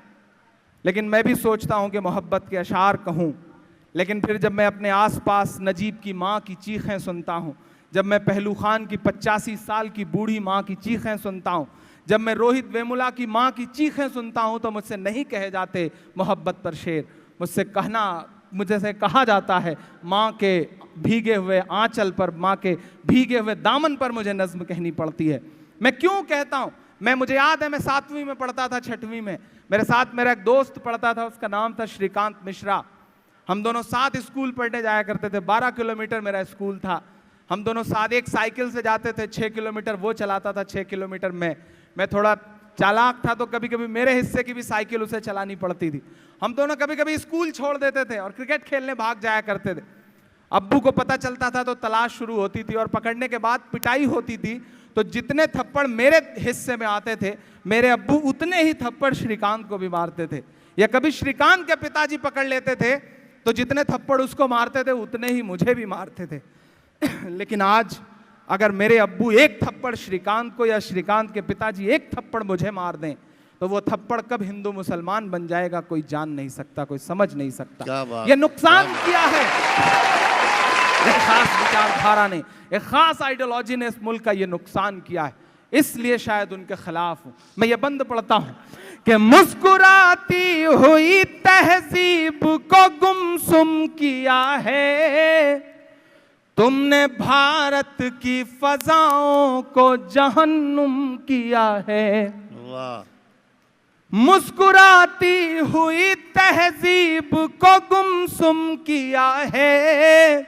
लेकिन मैं भी सोचता हूं कि मोहब्बत के अशार कहूं, लेकिन फिर जब मैं अपने आसपास नजीब की माँ की चीखें सुनता हूं, जब मैं पहलू खान की 85 साल की बूढ़ी माँ की चीखें सुनता हूं, जब मैं रोहित वेमुला की माँ की चीखें सुनता हूं, तो मुझसे नहीं कहे जाते मोहब्बत पर शेर। मुझे से कहा जाता है माँ के भीगे हुए आंचल पर, माँ के भीगे हुए दामन पर मुझे नज्म कहनी पड़ती है। मैं क्यों कहता हूं, मुझे याद है मैं 7वीं में पढ़ता था, 6वीं में मेरे साथ मेरा एक दोस्त पढ़ता था, उसका नाम था श्रीकांत मिश्रा। हम दोनों साथ स्कूल पढ़ने जाया करते थे, 12 किलोमीटर मेरा स्कूल था। हम दोनों साथ एक साइकिल से जाते थे, 6 किलोमीटर वो चलाता था, 6 किलोमीटर मैं थोड़ा चालाक था, तो कभी कभी मेरे हिस्से की भी साइकिल उसे चलानी पड़ती थी। हम दोनों कभी कभी स्कूल छोड़ देते थे और क्रिकेट खेलने भाग जाया करते थे। अब्बू को पता चलता था तो तलाश शुरू होती थी, और पकड़ने के बाद पिटाई होती थी। तो जितने थप्पड़ मेरे हिस्से में आते थे, मेरे अब्बू उतने ही थप्पड़ श्रीकांत को भी मारते थे। या कभी श्रीकांत के पिताजी पकड़ लेते थे तो जितने थप्पड़ उसको मारते थे उतने ही मुझे भी मारते थे। लेकिन आज अगर मेरे अब्बू एक थप्पड़ श्रीकांत को या श्रीकांत के पिताजी एक थप्पड़ मुझे मार दें, तो वो थप्पड़ कब हिंदू मुसलमान बन जाएगा कोई जान नहीं सकता, कोई समझ नहीं सकता। ये नुकसान किया है एक खास विचारधारा ने, एक खास आइडियोलॉजी ने इस मुल्क का ये नुकसान किया है, इसलिए शायद उनके खिलाफ हूं। मैं ये बंद पढ़ता हूं कि मुस्कुराती हुई तहजीब को गुमसुम किया है, तुमने भारत की फजाओं को जहन्नुम किया है। वाह। मुस्कुराती हुई तहजीब को गुमसुम किया है,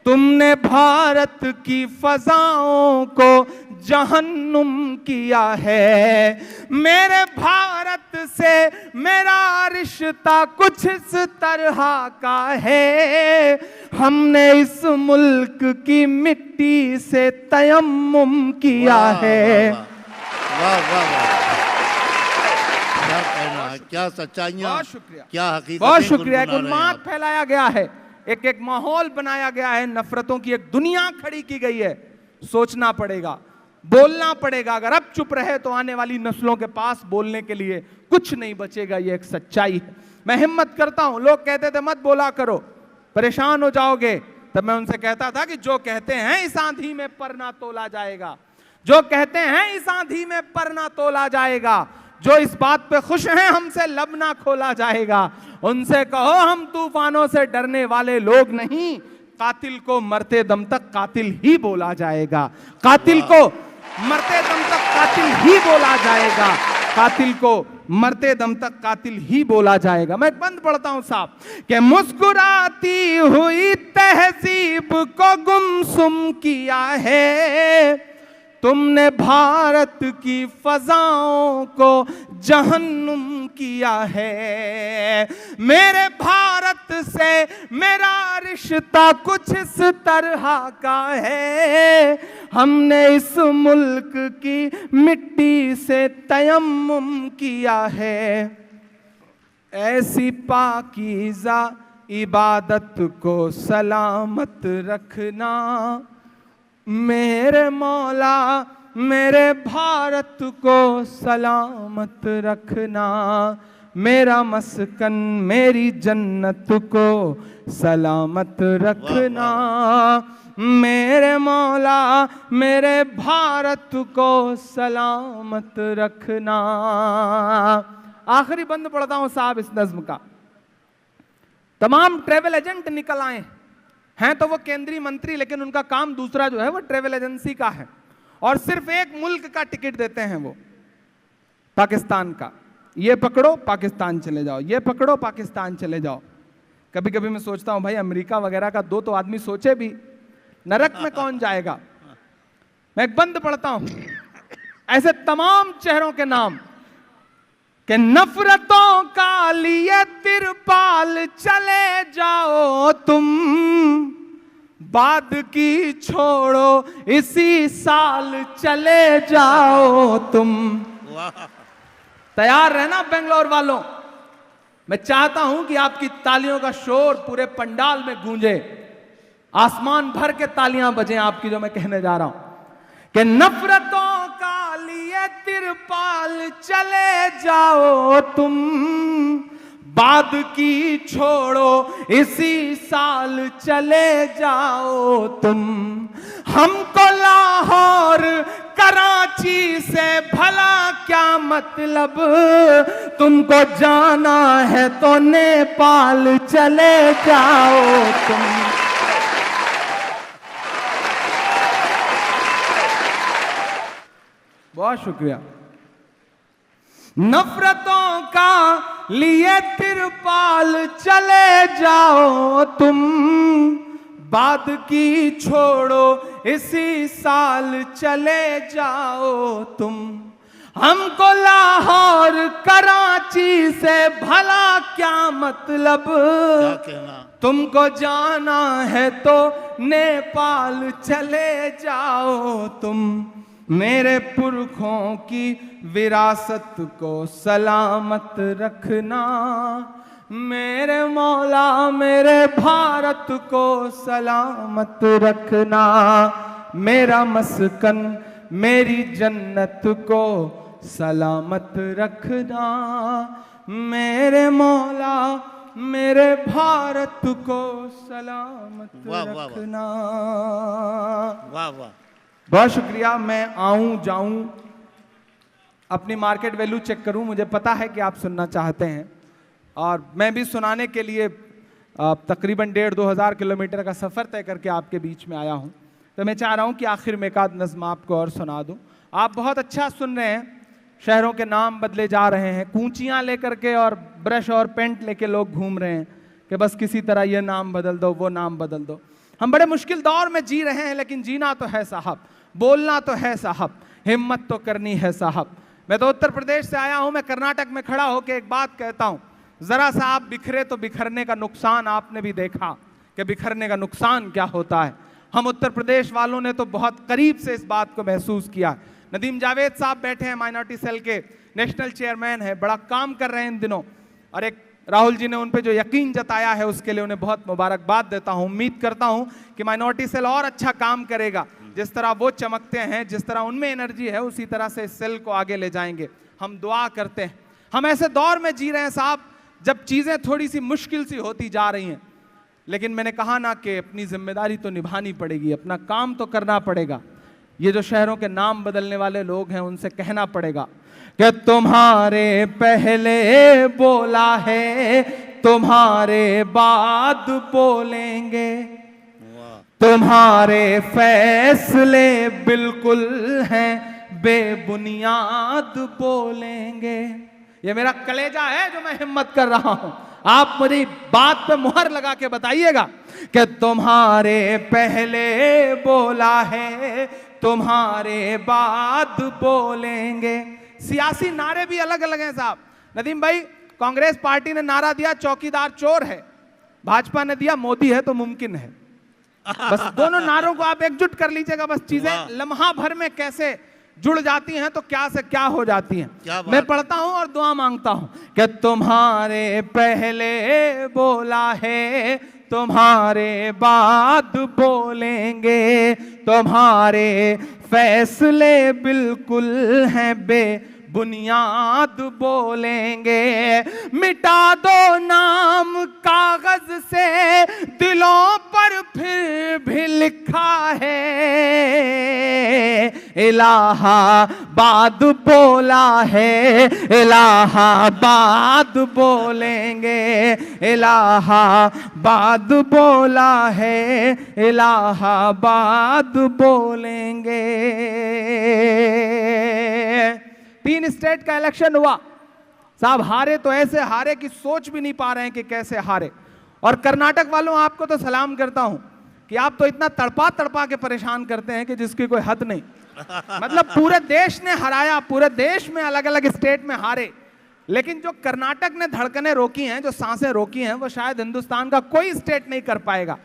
तुमने भारत की फजाओं को जहन्नुम किया है। मेरे भारत से मेरा रिश्ता कुछ इस तरह का है, हमने इस मुल्क की मिट्टी से तयम्मुम किया है। वाह वाह वाह, क्या कहना है, क्या सच्चाइयाँ, बहुत शुक्रिया, क्या हकीकत। बहुत शुक्रिया। एक उन्माद फैलाया गया है, एक माहौल बनाया गया है, नफरतों की एक दुनिया खड़ी की गई है। सोचना पड़ेगा, बोलना पड़ेगा। अगर अब चुप रहे तो आने वाली नस्लों के पास बोलने के लिए कुछ नहीं बचेगा, ये एक सच्चाई है। मैं हिम्मत करता हूं, लोग कहते थे मत बोला करो, परेशान हो जाओगे, तब मैं उनसे कहता था कि जो कहते हैं इस आंधी में पर ना तोला जाएगा, जो कहते हैं इस आंधी में पर ना तोला जाएगा, जो इस बात पे खुश हैं हमसे लब ना खोला जाएगा, उनसे कहो हम तूफानों से डरने वाले लोग नहीं, कातिल को मरते दम तक कातिल ही बोला जाएगा, कातिल को मरते दम तक कातिल ही बोला जाएगा, कातिल को मरते दम तक कातिल ही बोला जाएगा। मैं बंद पढ़ता हूं साहब कि मुस्कुराती हुई तहजीब को गुमसुम किया है, तुमने भारत की फजाओं को जहन्नुम किया है। मेरे भारत से मेरा रिश्ता कुछ इस तरह का है, हमने इस मुल्क की मिट्टी से तयम्मुम किया है। ऐसी पाकीज़ा इबादत को सलामत रखना मेरे मौला, मेरे भारत को सलामत रखना, मेरा मस्कन मेरी जन्नत को सलामत रखना, मेरे मौला मेरे भारत को सलामत रखना। आखिरी बंद पढ़ता हूं साहब इस नज्म का। तमाम ट्रेवल एजेंट निकल आए हैं, तो वो केंद्रीय मंत्री, लेकिन उनका काम दूसरा जो है वो ट्रेवल एजेंसी का है, और सिर्फ एक मुल्क का टिकट देते हैं, वो पाकिस्तान का। ये पकड़ो पाकिस्तान चले जाओ, ये पकड़ो पाकिस्तान चले जाओ। कभी कभी मैं सोचता हूं भाई अमेरिका वगैरह का दो तो आदमी सोचे भी, नरक में कौन जाएगा। मैं एक बंद पढ़ता हूं ऐसे तमाम चेहरों के नाम कि नफरतों का लिए तिरपाल चले जाओ तुम, बाद की छोड़ो इसी साल चले जाओ तुम। तैयार रहना बेंगलोर वालों, मैं चाहता हूं कि आपकी तालियों का शोर पूरे पंडाल में गूंजे। आसमान भर के तालियां बजे आपकी, जो मैं कहने जा रहा हूं कि नफरतों का लिए तिरपाल चले जाओ तुम, बाद की छोड़ो इसी साल चले जाओ तुम। हमको लाहौर कराची से भला क्या मतलब, तुमको जाना है तो नेपाल चले जाओ तुम। बहुत शुक्रिया। नफरतों का लिए तिरपाल चले जाओ तुम, बाद की छोड़ो इसी साल चले जाओ तुम। हमको लाहौर कराची से भला क्या मतलब, क्या कहना, तुमको जाना है तो नेपाल चले जाओ तुम। मेरे पुरखों की विरासत को सलामत रखना, मेरे मौला मेरे भारत को सलामत रखना। मेरा मस्कन मेरी जन्नत को सलामत रखना, मेरे मौला मेरे भारत को सलामत वाह, वाह, वाह। रखना। वाह वाह। बहुत शुक्रिया। मैं आऊं जाऊं, अपनी मार्केट वैल्यू चेक करूं, मुझे पता है कि आप सुनना चाहते हैं और मैं भी सुनाने के लिए तकरीबन 1,500-2 हज़ार किलोमीटर का सफ़र तय करके आपके बीच में आया हूं। तो मैं चाह रहा हूं कि आखिर में एक आध नज़्म आपको और सुना दूं। आप बहुत अच्छा सुन रहे हैं, शहरों के नाम बदले जा रहे हैं, कूंचियाँ लेकर के और ब्रश और पेंट लेके लोग घूम रहे हैं कि बस किसी तरह ये नाम बदल दो, वो नाम बदल दो। हम बड़े मुश्किल दौर में जी रहे हैं, लेकिन जीना तो है साहब, बोलना तो है साहब, हिम्मत तो करनी है साहब। मैं तो उत्तर प्रदेश से आया हूं, मैं कर्नाटक में खड़ा होकर एक बात कहता हूं, जरा सा आप बिखरे तो बिखरने का नुकसान आपने भी देखा कि बिखरने का नुकसान क्या होता है। हम उत्तर प्रदेश वालों ने तो बहुत करीब से इस बात को महसूस किया। नदीम जावेद साहब बैठे हैं, माइनॉरिटी सेल के नेशनल चेयरमैन है, बड़ा काम कर रहे हैं इन दिनों, और एक राहुल जी ने उन पे जो यकीन जताया है उसके लिए उन्हें बहुत मुबारकबाद देता हूं। उम्मीद करता हूं कि माइनॉरिटी सेल और अच्छा काम करेगा। जिस तरह वो चमकते हैं, जिस तरह उनमें एनर्जी है, उसी तरह से इस सेल को आगे ले जाएंगे। हम दुआ करते हैं। हम ऐसे दौर में जी रहे हैं साहब जब चीज़ें थोड़ी सी मुश्किल सी होती जा रही हैं, लेकिन मैंने कहा ना कि अपनी जिम्मेदारी तो निभानी पड़ेगी, अपना काम तो करना पड़ेगा। ये जो शहरों के नाम बदलने वाले लोग हैं उनसे कहना पड़ेगा कि तुम्हारे पहले बोला है, तुम्हारे बाद बोलेंगे, तुम्हारे फैसले बिल्कुल हैं बेबुनियाद बोलेंगे। ये मेरा कलेजा है जो मैं हिम्मत कर रहा हूं। आप मेरी बात पे मुहर लगा के बताइएगा कि तुम्हारे पहले बोला है, तुम्हारे बाद बोलेंगे। सियासी नारे भी अलग अलग हैं साहब। नदीम भाई, कांग्रेस पार्टी ने नारा दिया चौकीदार चोर है, भाजपा ने दिया मोदी है तो मुमकिन है। बस दोनों नारों को आप एकजुट कर लीजिएगा, बस चीजें लम्हा भर में कैसे जुड़ जाती हैं तो क्या से क्या हो जाती हैं। मैं पढ़ता हूं और दुआ मांगता हूं कि तुम्हारे पहले बोला है, तुम्हारे बाद बोलेंगे, तुम्हारे फैसले बिल्कुल हैं बेबुनियाद बोलेंगे। मिटा दो नाम कागज से, दिलों पर फिर भी लिखा है इलाहाबाद बोला है, इलाहाबाद बोलेंगे, इलाहाबाद बोला है, इलाहाबाद बोलेंगे। 3 स्टेट का इलेक्शन हुआ साहब, हारे तो ऐसे हारे कि सोच भी नहीं पा रहे हैं कि कैसे हारे। और कर्नाटक वालों, आपको तो सलाम करता हूं कि आप तो इतना तड़पा तड़पा के परेशान करते हैं कि जिसकी कोई हद नहीं। मतलब पूरे देश ने हराया, पूरे देश में अलग अलग स्टेट में हारे, लेकिन जो कर्नाटक ने धड़कनें रोकी हैं, जो सांसें रोकी हैं, वो शायद हिंदुस्तान का कोई स्टेट नहीं कर पाएगा।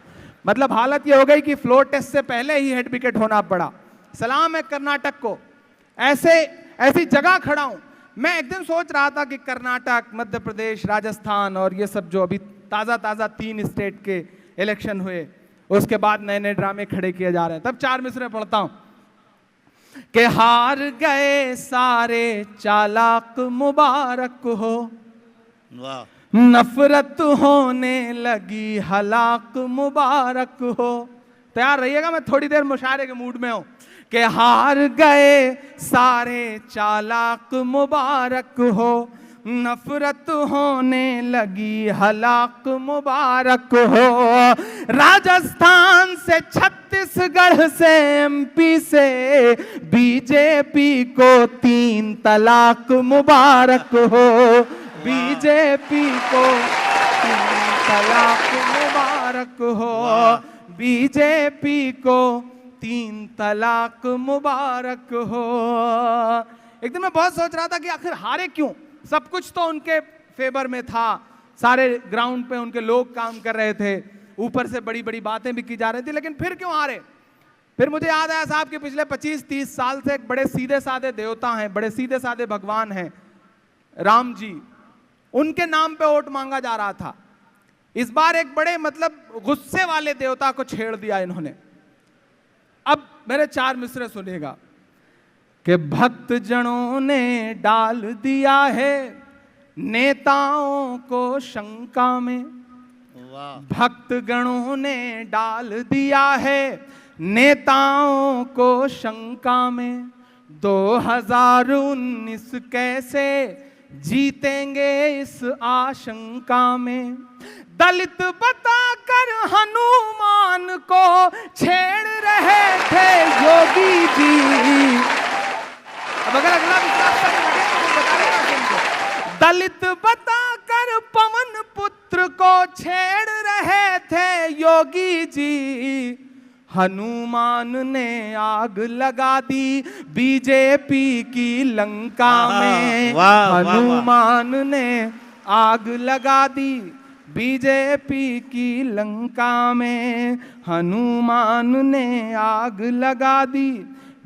मतलब हालत ये हो गई कि फ्लोर टेस्ट से पहले ही हेड विकेट होना पड़ा। सलाम है कर्नाटक को, ऐसी जगह खड़ा हूं। मैं एक दिन सोच रहा था कि कर्नाटक, मध्य प्रदेश, राजस्थान और ये सब जो अभी ताज़ा 3 स्टेट के इलेक्शन हुए, उसके बाद नए नए ड्रामे खड़े किए जा रहे हैं। तब 4 मिसरे पढ़ता हूं कि हार गए सारे चालाक मुबारक हो, वाह, नफरत होने लगी हलाक मुबारक हो। तैयार रहिएगा, मैं थोड़ी देर मुशायरे के मूड में हूं। कि हार गए सारे चालाक मुबारक हो, नफरत होने लगी हलाक मुबारक हो। राजस्थान से छत्तीसगढ़ से एमपी से बीजेपी को 3 तलाक मुबारक हो, बीजेपी को 3 तलाक मुबारक हो, बीजेपी को 3 तलाक मुबारक हो। एक दिन मैं बहुत सोच रहा था कि आखिर हारे क्यों। सब कुछ तो उनके फेवर में था, सारे ग्राउंड पे उनके लोग काम कर रहे थे, ऊपर से बड़ी बड़ी बातें भी की जा रही थी, लेकिन फिर क्यों हारे। फिर मुझे याद आया साहब कि पिछले 25-30 साल से एक बड़े सीधे साधे देवता हैं, बड़े सीधे साधे भगवान हैं, राम जी, उनके नाम पे वोट मांगा जा रहा था। इस बार एक बड़े मतलब गुस्से वाले देवता को छेड़ दिया इन्होंने। अब मेरे 4 मिसरे सुनिएगा कि भक्त जनों ने डाल दिया है नेताओं को शंका में, वाह, भक्त गणों ने डाल दिया है नेताओं को शंका में। 2019 कैसे जीतेंगे इस आशंका में। दलित बताकर हनुमान को छेड़ रहे थे योगी जी। अब अगर अगला विश्वास करने लगे तो बता देना तुमको। दलित बताकर पवन पुत्र को छेड़ रहे थे योगी जी। हनुमान ने आग लगा दी बीजेपी की लंका में। वाह, वाह, हनुमान ने आग लगा दी बीजेपी की लंका में। हनुमान ने आग लगा दी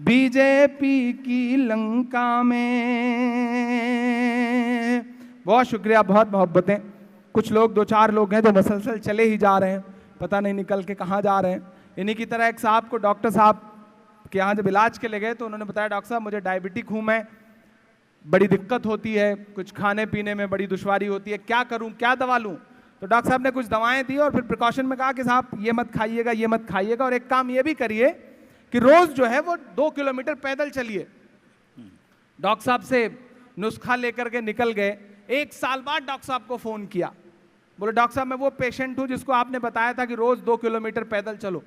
बीजेपी की लंका में। बहुत शुक्रिया, बहुत मोहब्बतें। कुछ लोग 2-4 लोग हैं जो मसलसल चले ही जा रहे हैं, पता नहीं निकल के कहाँ जा रहे हैं। इन्हीं की तरह एक साहब को डॉक्टर साहब के यहाँ जब इलाज के लिए गए तो उन्होंने बताया, डॉक्टर साहब मुझे डायबिटिक हूँ मैं, बड़ी दिक्कत होती है, कुछ खाने पीने में बड़ी दुश्वारी होती है, क्या करूँ, क्या दवा लूँ। तो डॉक्टर साहब ने कुछ दवाएं दी और फिर प्रिकॉशन में कहा कि साहब ये मत खाइएगा, ये मत खाइएगा, और एक काम ये भी करिए कि रोज जो है वो 2 किलोमीटर पैदल चलिए। डॉक्टर साहब से नुस्खा लेकर के निकल गए। 1 साल बाद डॉक्टर साहब को फोन किया, बोले डॉक्टर साहब मैं वो पेशेंट हूं जिसको आपने बताया था कि रोज 2 किलोमीटर पैदल चलो।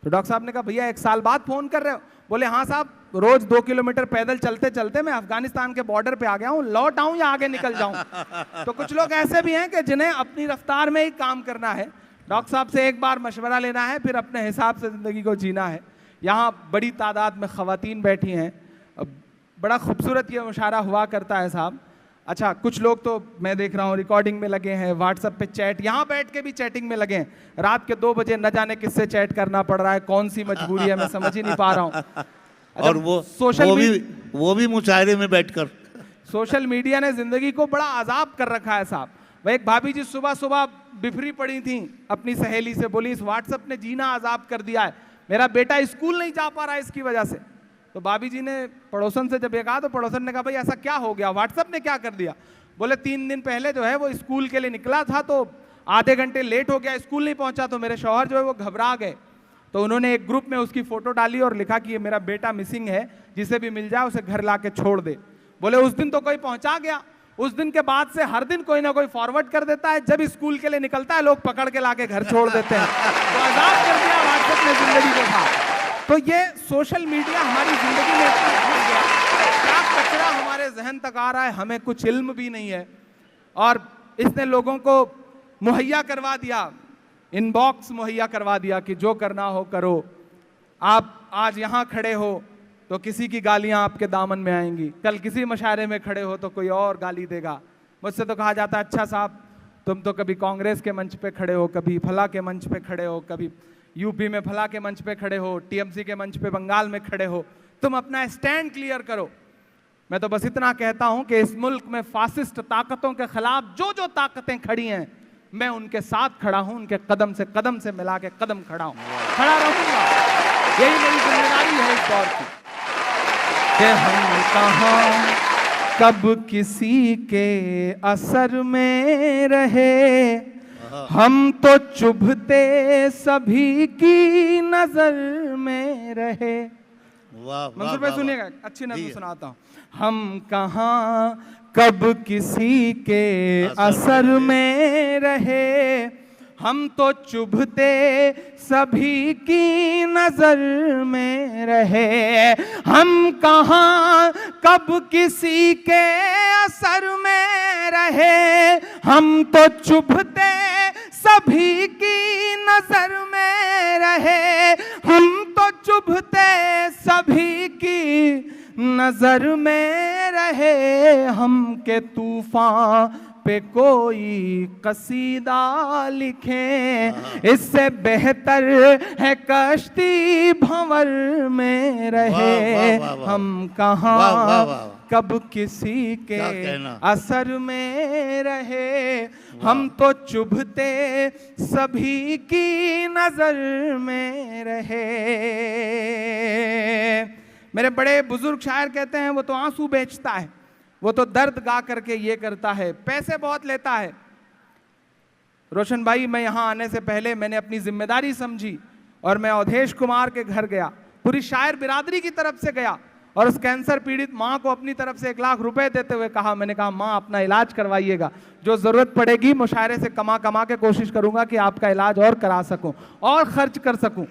तो डॉक्टर साहब ने कहा भैया 1 साल बाद फोन कर रहे हो। बोले हाँ साहब, रोज 2 किलोमीटर पैदल चलते चलते मैं अफगानिस्तान के बॉर्डर पे आ गया हूँ, लौट आऊं या आगे निकल जाऊं। तो कुछ लोग ऐसे भी हैं कि जिन्हें अपनी रफ्तार में ही काम करना है। डॉक्टर साहब से एक बार मशवरा लेना है, फिर अपने हिसाब से जिंदगी को जीना है। यहाँ बड़ी तादाद में ख़वातीन बैठी हैं, बड़ा खूबसूरत ये मुशायरा हुआ करता है साहब। अच्छा, कुछ लोग तो मैं देख रहा हूँ रिकॉर्डिंग में लगे हैं, व्हाट्सएप पे चैट, यहाँ बैठ के भी चैटिंग में लगे हैं। रात के 2 बजे न जाने किससे चैट करना पड़ रहा है, कौन सी मजबूरी है मैं समझ ही नहीं पा रहा हूँ। और वो भी मुशायरे में बैठकर। सोशल मीडिया ने जिंदगी को बड़ा आजाब कर रखा है साहब। वह एक भाभी जी सुबह सुबह बिफरी पड़ी थी अपनी सहेली से, बोली इस व्हाट्सएप ने जीना आजाब कर दिया है, मेरा बेटा स्कूल नहीं जा पा रहा है इसकी वजह से। तो भाभी जी ने पड़ोसन से जब ये कहा तो पड़ोसन ने कहा भाई ऐसा क्या हो गया, व्हाट्सएप ने क्या कर दिया। बोले 3 दिन पहले जो है वो स्कूल के लिए निकला था तो आधे घंटे लेट हो गया, स्कूल नहीं पहुंचा, तो मेरे शौहर जो है वो घबरा गए। तो उन्होंने एक ग्रुप में उसकी फोटो डाली और लिखा कि ये मेरा बेटा मिसिंग है, जिसे भी मिल जाए उसे घर ला के छोड़ दे। बोले उस दिन तो कोई पहुंचा गया, उस दिन के बाद से हर दिन कोई ना कोई फॉरवर्ड कर देता है, जब स्कूल के लिए निकलता है लोग पकड़ के लाके घर छोड़ देते हैं। तो आजाद कर दिया व्हाट्सएप ने जिंदगी को था। तो ये सोशल मीडिया हमारी जिंदगी में इतना घुस गया, क्या कचरा हमारे जहन तक आ रहा है, हमें कुछ इल्म भी नहीं है। और इसने लोगों को मुहैया करवा दिया, इनबॉक्स मुहैया करवा दिया कि जो करना हो करो। आप आज यहाँ खड़े हो तो किसी की गालियाँ आपके दामन में आएंगी, कल किसी मुशायरे में खड़े हो तो कोई और गाली देगा। मुझसे तो कहा जाता है अच्छा साहब तुम तो कभी कांग्रेस के मंच पे खड़े हो, कभी फला के मंच पे खड़े हो, कभी यूपी में फला के मंच पे खड़े हो, टीएमसी के मंच पे बंगाल में खड़े हो, तुम अपना स्टैंड क्लियर करो। मैं तो बस इतना कहता हूं कि इस मुल्क में फासिस्ट ताकतों के खिलाफ जो जो ताकतें खड़ी हैं मैं उनके साथ खड़ा हूं, उनके कदम से मिला के कदम खड़ा रहूंगा। यही मेरी जिम्मेदारी है इस दौर की कि हम कहां कब किसी के असर में रहे, हम तो चुभते सभी की नजर में रहे। मंसूर भाई सुनिएगा, अच्छी नज़म सुनाता हूँ। हम कहां कब किसी के असर में रहे, हम तो चुभते सभी की नजर में रहे। हम कहां कब किसी के असर में रहे, हम तो चुभते सभी की नजर में रहे। हम तो चुभते सभी की नजर में रहे। हम के तूफान पे कोई कसीदा लिखें, इससे बेहतर है कश्ती भंवर में रहे। हम कहां कब किसी के असर में रहे, हम तो चुभते सभी की नजर में रहे। मेरे बड़े बुजुर्ग शायर कहते हैं, वो तो आंसू बेचता है, वो तो दर्द गा करके ये करता है, पैसे बहुत लेता है। रोशन भाई, मैं यहाँ आने से पहले मैंने अपनी जिम्मेदारी समझी और मैं अवधेश कुमार के घर गया, पूरी शायर बिरादरी की तरफ से गया और उस कैंसर पीड़ित माँ को अपनी तरफ से 1 लाख रुपए देते हुए कहा, मैंने कहा माँ अपना इलाज करवाइएगा, जो जरूरत पड़ेगी मुशायरे से कमा कमा के कोशिश करूंगा कि आपका इलाज और करा सकूं और खर्च कर सकूं।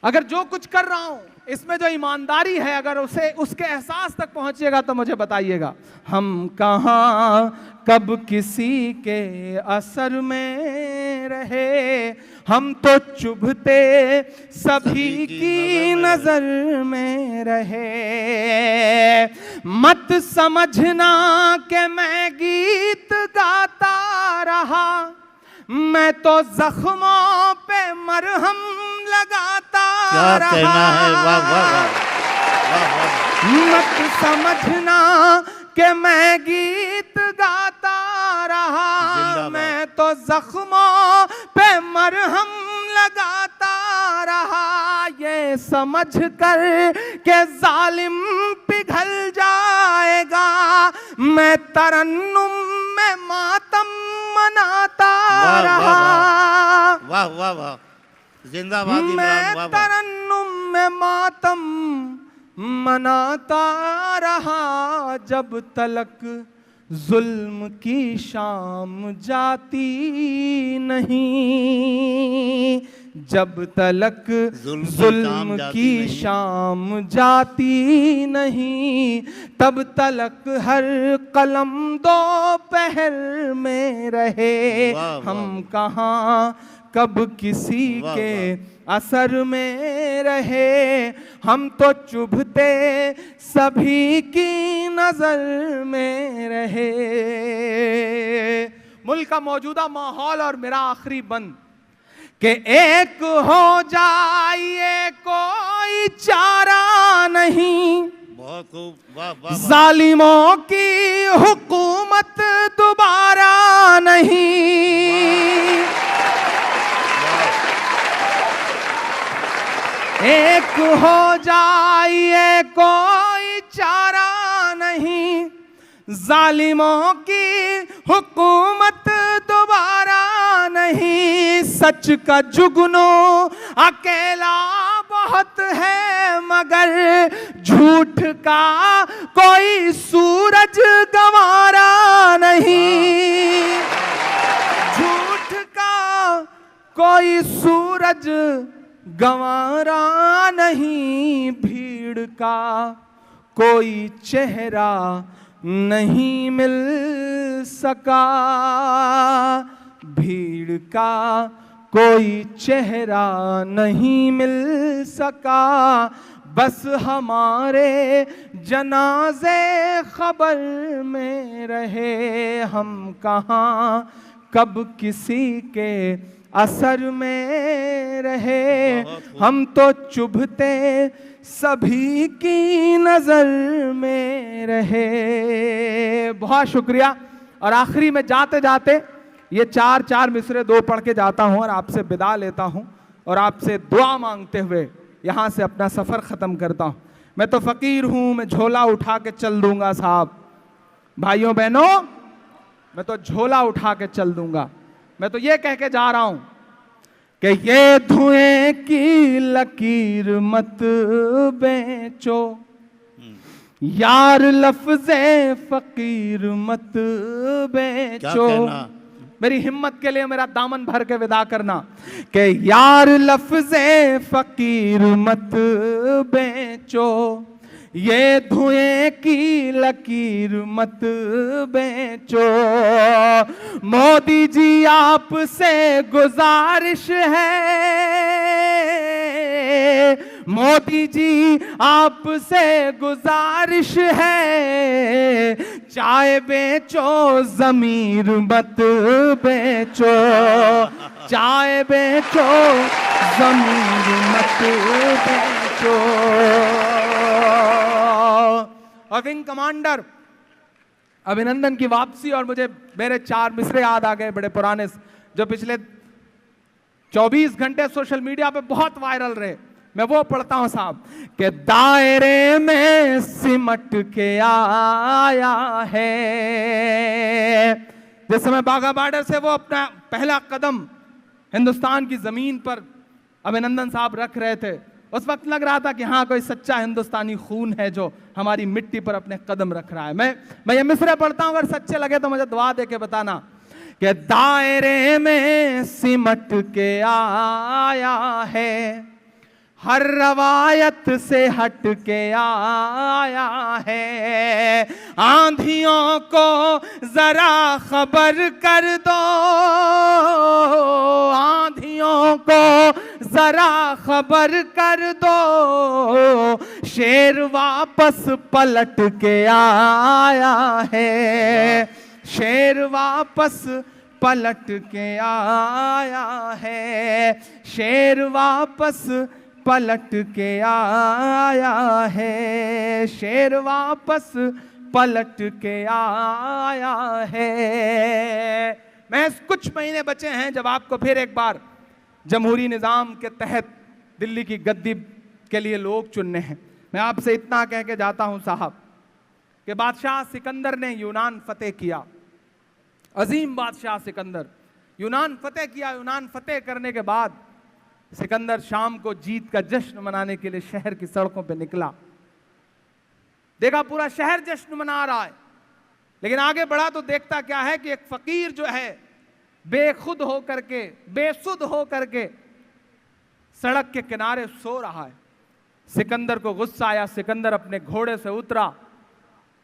अगर जो कुछ कर रहा हूं इसमें जो ईमानदारी है, अगर उसे उसके एहसास तक पहुंचिएगा तो मुझे बताइएगा। हम कहां कब किसी के असर में रहे, हम तो चुभते सभी की नजर में रहे। मत समझना कि मैं गीत गाता रहा, मैं तो जख्मों पे मरहम लगाता रहा। कहना है, वाह वाह वाह। मत समझना कि मैं गीत गाता रहा, मैं तो जख्मों पे मरहम लगाता रहा। ये समझ कर के जालिम पिघल जाएगा, मैं तरन्नुम में मातम मनाता रहा। वाह वाह वाह, जिंदाबाद इमरान, मैं वाह वाह। तरन्नुम में मातम मनाता रहा, जब तलक जुल्म की शाम जाती नहीं, जब तलक जुल्म की शाम जाती नहीं, तब तलक हर कलम दोपहर में रहे। हम कहाँ कब किसी के असर में रहे, हम तो चुभते सभी की नजर में रहे। मुल्क का मौजूदा माहौल और मेरा आखिरी बंद कि एक हो जाइए कोई चारा नहीं, बहुत खूब, वाह वाह। जालिमों की हुकूमत दोबारा नहीं। एक हो जाइए कोई चारा नहीं, जालिमों की हुकूमत दोबारा नहीं। सच का जुगनू अकेला बहुत है, मगर झूठ का कोई सूरज गंवारा नहीं। झूठ का कोई सूरज गंवारा नहीं, भीड़ का कोई चेहरा नहीं मिल सका, भीड़ का कोई चेहरा नहीं मिल सका। बस हमारे जनाजे खबर में रहे, हम कहाँ कब किसी के असर में रहे, हम तो चुभते सभी की नजर में रहे। बहुत शुक्रिया। और आखिरी में जाते जाते ये चार चार मिसरे दो पढ़ के जाता हूं और आपसे विदा लेता हूं और आपसे दुआ मांगते हुए यहां से अपना सफर खत्म करता हूं। मैं तो फकीर हूं, मैं झोला उठा के चल दूंगा साहब। भाइयों बहनों, मैं तो झोला उठा के चल दूंगा। मैं तो ये कह के जा रहा हूं कि ये धुएं की लकीर मत बेचो यार, लफ्ज़े फकीर मत बेचो। मेरी हिम्मत के लिए मेरा दामन भर के विदा करना कि यार लफ्ज़े फकीर मत बेचो, ये धुएं की लकीर मत बेचो। मोदी जी आपसे गुजारिश है, मोदी जी आपसे गुजारिश है, चाय बेचो ज़मीर मत बेचो, चाय बेचो ज़मीर मत बेचो। और विंग कमांडर अभिनंदन की वापसी और मुझे मेरे चार मिसरे याद आ गए बड़े पुराने, जो पिछले 24 घंटे सोशल मीडिया पे बहुत वायरल रहे। मैं वो पढ़ता हूं साहब कि दायरे में सिमट के आया है। जिस समय बाघा बॉर्डर से वो अपना पहला कदम हिंदुस्तान की जमीन पर अभिनंदन साहब रख रहे थे, उस वक्त लग रहा था कि हाँ कोई सच्चा हिंदुस्तानी खून है जो हमारी मिट्टी पर अपने कदम रख रहा है। मैं ये मिसरे पढ़ता हूं, अगर सच्चे लगे तो मुझे दुआ दे के बताना कि दायरे में सिमट के आया है, हर रवायत से हट के आया है। आंधियों को जरा खबर कर दो, आंधियों को जरा खबर कर दो, शेर वापस पलट के आया है, शेर वापस पलट के आया है, शेर वापस पलट के आया है, शेर वापस पलट के आया है। महज कुछ महीने बचे हैं जब आपको फिर एक बार जमहूरी निज़ाम के तहत दिल्ली की गद्दी के लिए लोग चुनने हैं। मैं आपसे इतना कह के जाता हूं साहब कि बादशाह सिकंदर ने यूनान फतेह किया, अजीम बादशाह सिकंदर यूनान फतेह किया। यूनान फतेह करने के बाद सिकंदर शाम को जीत का जश्न मनाने के लिए शहर की सड़कों पे निकला। देखा पूरा शहर जश्न मना रहा है, लेकिन आगे बढ़ा तो देखता क्या है कि एक फकीर जो है बेखुद हो करके, बेसुध हो करके सड़क के किनारे सो रहा है। सिकंदर को गुस्सा आया, सिकंदर अपने घोड़े से उतरा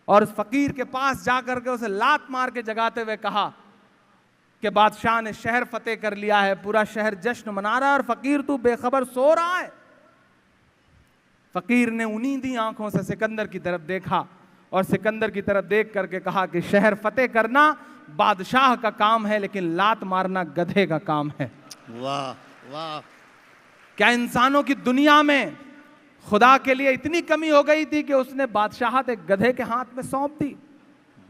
और उस फकीर के पास जाकर के उसे लात मार के जगाते हुए कहा कि बादशाह ने शहर फतेह कर लिया है, पूरा शहर जश्न मना रहा है और फकीर तू बेखबर सो रहा है। फकीर ने उन्नीदी आंखों से सिकंदर की तरफ देखा और सिकंदर की तरफ देख करके कहा कि शहर फतेह करना बादशाह का काम है, लेकिन लात मारना गधे का काम है। वाह वाह। क्या इंसानों की दुनिया में खुदा के लिए इतनी कमी हो गई थी कि उसने बादशाहत एक गधे के हाथ में सौंप दी।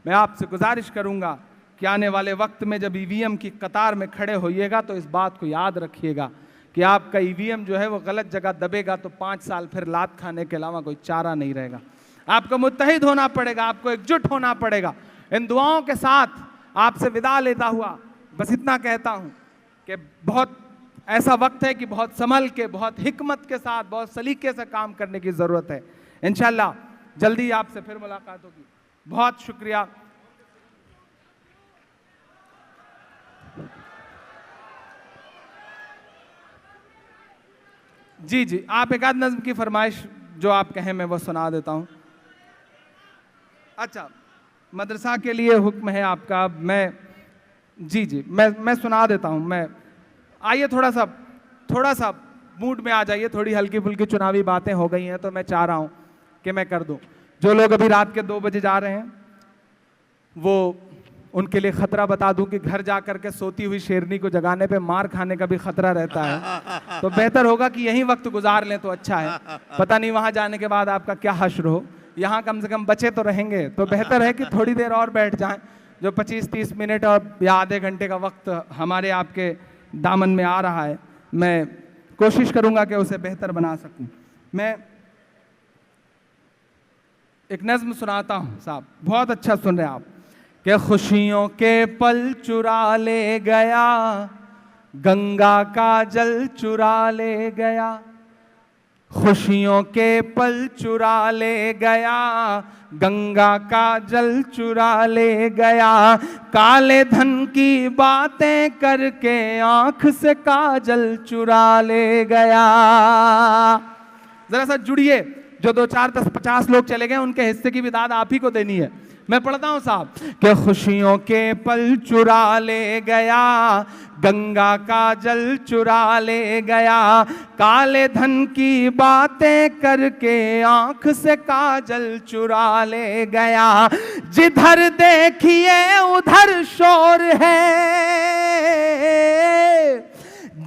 मैं आपसे गुजारिश करूंगा कि आने वाले वक्त में जब ईवीएम की कतार में खड़े होइएगा तो इस बात को याद रखिएगा कि आपका ईवीएम जो है वो गलत जगह दबेगा तो 5 साल फिर लात खाने के अलावा कोई चारा नहीं रहेगा। आपको मुत्तहिद होना पड़ेगा, आपको एकजुट होना पड़ेगा। इन दुआओं के साथ आपसे विदा लेता हुआ बस इतना कहता हूँ कि बहुत ऐसा वक्त है कि बहुत संभल के, बहुत हिकमत के साथ, बहुत सलीके से काम करने की ज़रूरत है। इंशाल्लाह जल्दी आपसे फिर मुलाकात होगी। बहुत शुक्रिया। जी जी, आप एक आध नज़्म की फरमाइश जो आप कहें मैं वो सुना देता हूँ। अच्छा, मदरसा के लिए हुक्म है आपका। मैं सुना देता हूँ। मैं आइए थोड़ा सा मूड में आ जाइए। थोड़ी हल्की फुल्की चुनावी बातें हो गई हैं तो मैं चाह रहा हूँ कि मैं कर दूँ। जो लोग अभी रात के 2 बजे जा रहे हैं वो उनके लिए खतरा बता दूं कि घर जा करके सोती हुई शेरनी को जगाने पे मार खाने का भी खतरा रहता है, तो बेहतर होगा कि यही वक्त गुजार लें तो अच्छा है। पता नहीं वहां जाने के बाद आपका क्या हश्र हो। यहाँ कम से कम बचे तो रहेंगे, तो बेहतर है कि थोड़ी देर और बैठ जाएं। जो 25-30 मिनट और या आधे घंटे का वक्त हमारे आपके दामन में आ रहा है, मैं कोशिश करूंगा कि उसे बेहतर बना सकूं। मैं एक नज्म सुनाता हूं साहब, बहुत अच्छा सुन रहे हैं आप। कि खुशियों के पल चुरा ले गया, गंगा का जल चुरा ले गया। खुशियों के पल चुरा ले गया, गंगा का जल चुरा ले गया। काले धन की बातें करके आंख से काजल चुरा ले गया। जरा सा जुड़िए, जो 2, 4, 10, 50 लोग चले गए उनके हिस्से की भी दाद आप ही को देनी है। मैं पढ़ता हूं साहब कि खुशियों के पल चुरा ले गया, गंगा का जल चुरा ले गया। काले धन की बातें करके आंख से काजल चुरा ले गया। जिधर देखिए उधर शोर है,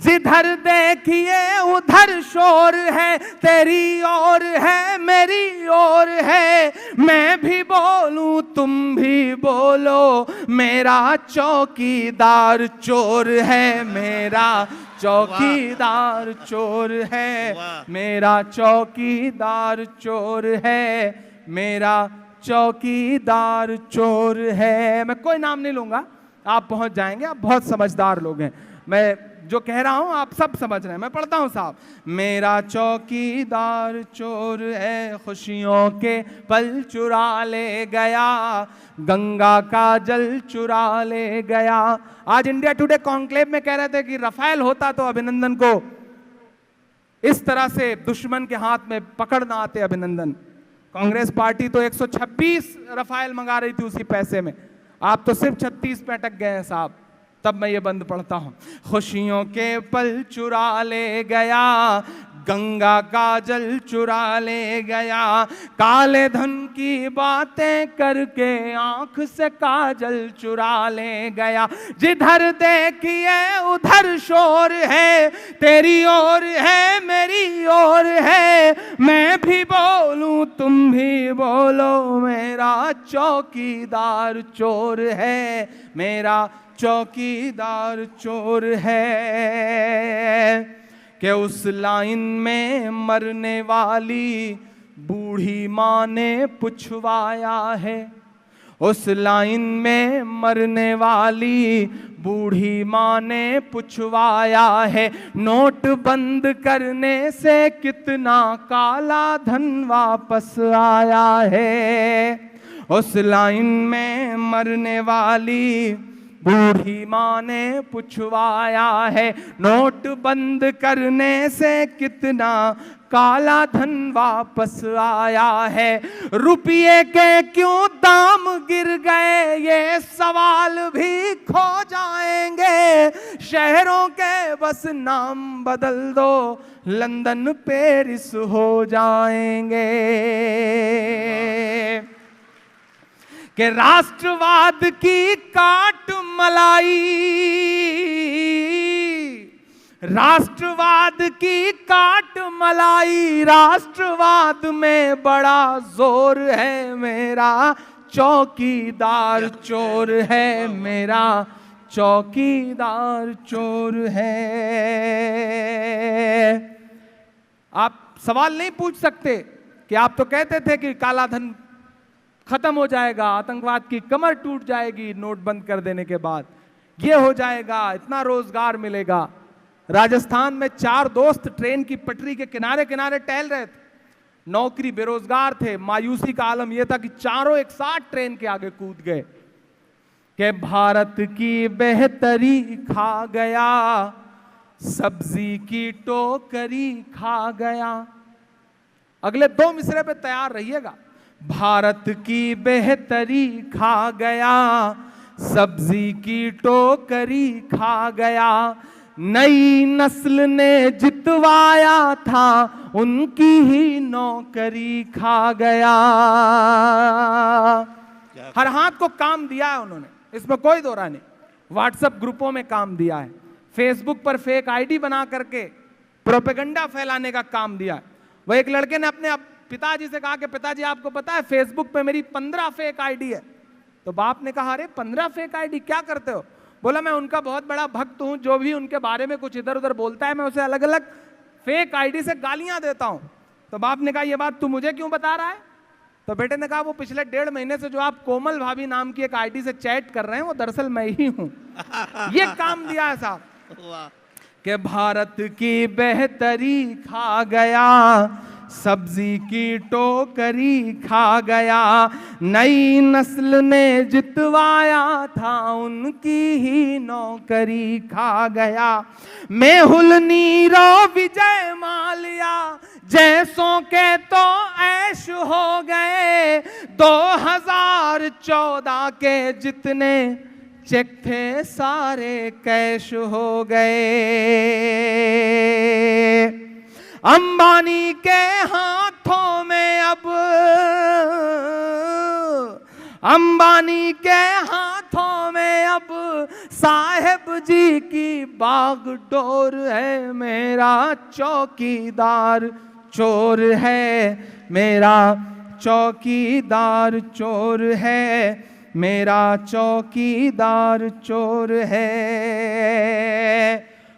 जिधर देखिए उधर शोर है। तेरी ओर है मेरी ओर है, मैं भी बोलूं तुम भी बोलो। मेरा चौकीदार चोर है, मेरा चौकीदार चोर है, मेरा चौकीदार चोर है, मेरा चौकीदार चोर है। मैं कोई नाम नहीं लूंगा, आप पहुंच जाएंगे, आप बहुत समझदार लोग हैं। मैं जो कह रहा हूं आप सब समझ रहे हैं। मैं पढ़ता हूं साहब, मेरा चौकीदार चोर है, खुशियों के पल चुरा ले गया, गंगा का जल चुरा ले गया। आज इंडिया टुडे कॉन्क्लेव में कह रहे थे कि रफाल होता तो अभिनंदन को इस तरह से दुश्मन के हाथ में पकड़ ना आते अभिनंदन। कांग्रेस पार्टी तो 126 रफाल मंगा रही थी उसी पैसे में, आप तो सिर्फ 36 पे अटक गए हैं साहब। तब मैं ये बंद पढ़ता हूं, खुशियों के पल चुरा ले गया, गंगा का जल चुरा ले गया। काले धन की बातें करके आंख से काजल चुरा ले गया। जिधर देखिए उधर शोर है, तेरी ओर है मेरी ओर है, मैं भी बोलूं तुम भी बोलो। मेरा चौकीदार चोर है, मेरा चौकीदार चोर है। कि उस लाइन में मरने वाली बूढ़ी माँ ने पुछवाया है, उस लाइन में मरने वाली बूढ़ी माँ ने पुछवाया है। नोट बंद करने से कितना काला धन वापस आया है। उस लाइन में मरने वाली बूढ़ी माँ ने पुछवाया है, नोट बंद करने से कितना काला धन वापस आया है। रुपये के क्यों दाम गिर गए ये सवाल भी खो जाएंगे। शहरों के बस नाम बदल दो, लंदन पेरिस हो जाएंगे। कि राष्ट्रवाद की काट मलाई, राष्ट्रवाद की काट मलाई, राष्ट्रवाद में बड़ा जोर है। मेरा चौकीदार चोर है, मेरा चौकीदार चोर है। आप सवाल नहीं पूछ सकते कि आप तो कहते थे कि काला धन खत्म हो जाएगा, आतंकवाद की कमर टूट जाएगी नोट बंद कर देने के बाद, ये हो जाएगा, इतना रोजगार मिलेगा। राजस्थान में 4 दोस्त ट्रेन की पटरी के किनारे किनारे टहल रहे थे, नौकरी बेरोजगार थे। मायूसी का आलम यह था कि चारों एक साथ ट्रेन के आगे कूद गए। कि भारत की बेहतरी खा गया, सब्जी की टोकरी खा गया। अगले 2 मिसरे पे तैयार रहिएगा। भारत की बेहतरी खा गया, सब्जी की टोकरी खा गया। नई नस्ल ने जितवाया था, उनकी ही नौकरी खा गया। हर हाथ को काम दिया है उन्होंने, इसमें कोई दो राय नहीं। व्हाट्सएप ग्रुपों में काम दिया है, फेसबुक पर फेक आईडी बना करके प्रोपेगेंडा फैलाने का काम दिया है। वह एक लड़के ने अपने पिताजी से कहा कि पिताजी आपको पता है फेसबुक पे मेरी 15 फेक आईडी है। तो बाप ने कहा, अरे 15 फेक आईडी क्या करते हो? बोला, मैं उनका बहुत बड़ा भक्त हूं, जो भी उनके बारे में कुछ इधर उधर बोलता है मैं उसे अलग अलग फेक आईडी से गालियां देता हूं। तो बाप ने कहा, ये बात तू मुझे क्यों बता रहा है? तो बेटे ने कहा, वो पिछले 1.5 महीने से जो आप कोमल भाभी नाम की एक आईडी से चैट कर रहे हैं वो दरअसल मैं ही हूं। ये काम दिया है साहब वाह कि भारत की बेहतरी खा गया, सब्जी की टोकरी खा गया, नई नस्ल ने जितवाया था उनकी ही नौकरी खा गया। मेहुल नीरो विजय माल्या जैसों के तो ऐश हो गए, 2014 के जितने चेक थे सारे कैश हो गए। अंबानी के हाथों में अब, अंबानी के हाथों में अब साहेब जी की बागडोर है, मेरा चौकीदार चोर है, मेरा चौकीदार चोर है, मेरा चौकीदार चोर है।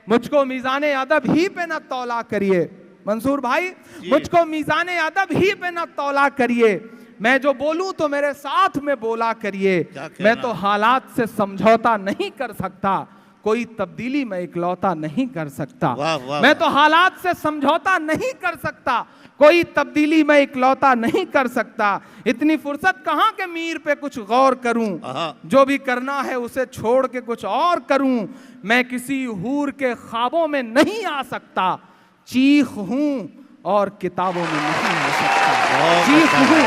मुझको मीज़ाने अदब ही पे न तौला करिए मंसूर भाई, मुझको मीज़ाने अदब ही पे न तौला करिए, मैं जो बोलूं तो मेरे साथ में बोला करिए। मैं तो हालात से समझौता नहीं कर सकता, कोई तब्दीली मैं इकलौता नहीं कर सकता। मैं तो हालात से समझौता नहीं कर सकता, कोई तब्दीली मैं इकलौता नहीं कर सकता। इतनी फुर्सत कहां के मीर पे कुछ गौर करूं, जो भी करना है उसे छोड़ के कुछ और करूं। मैं किसी हूर के ख्वाबों में नहीं आ सकता, चीख हूं और किताबों में नहीं आ सकता। चीख हूं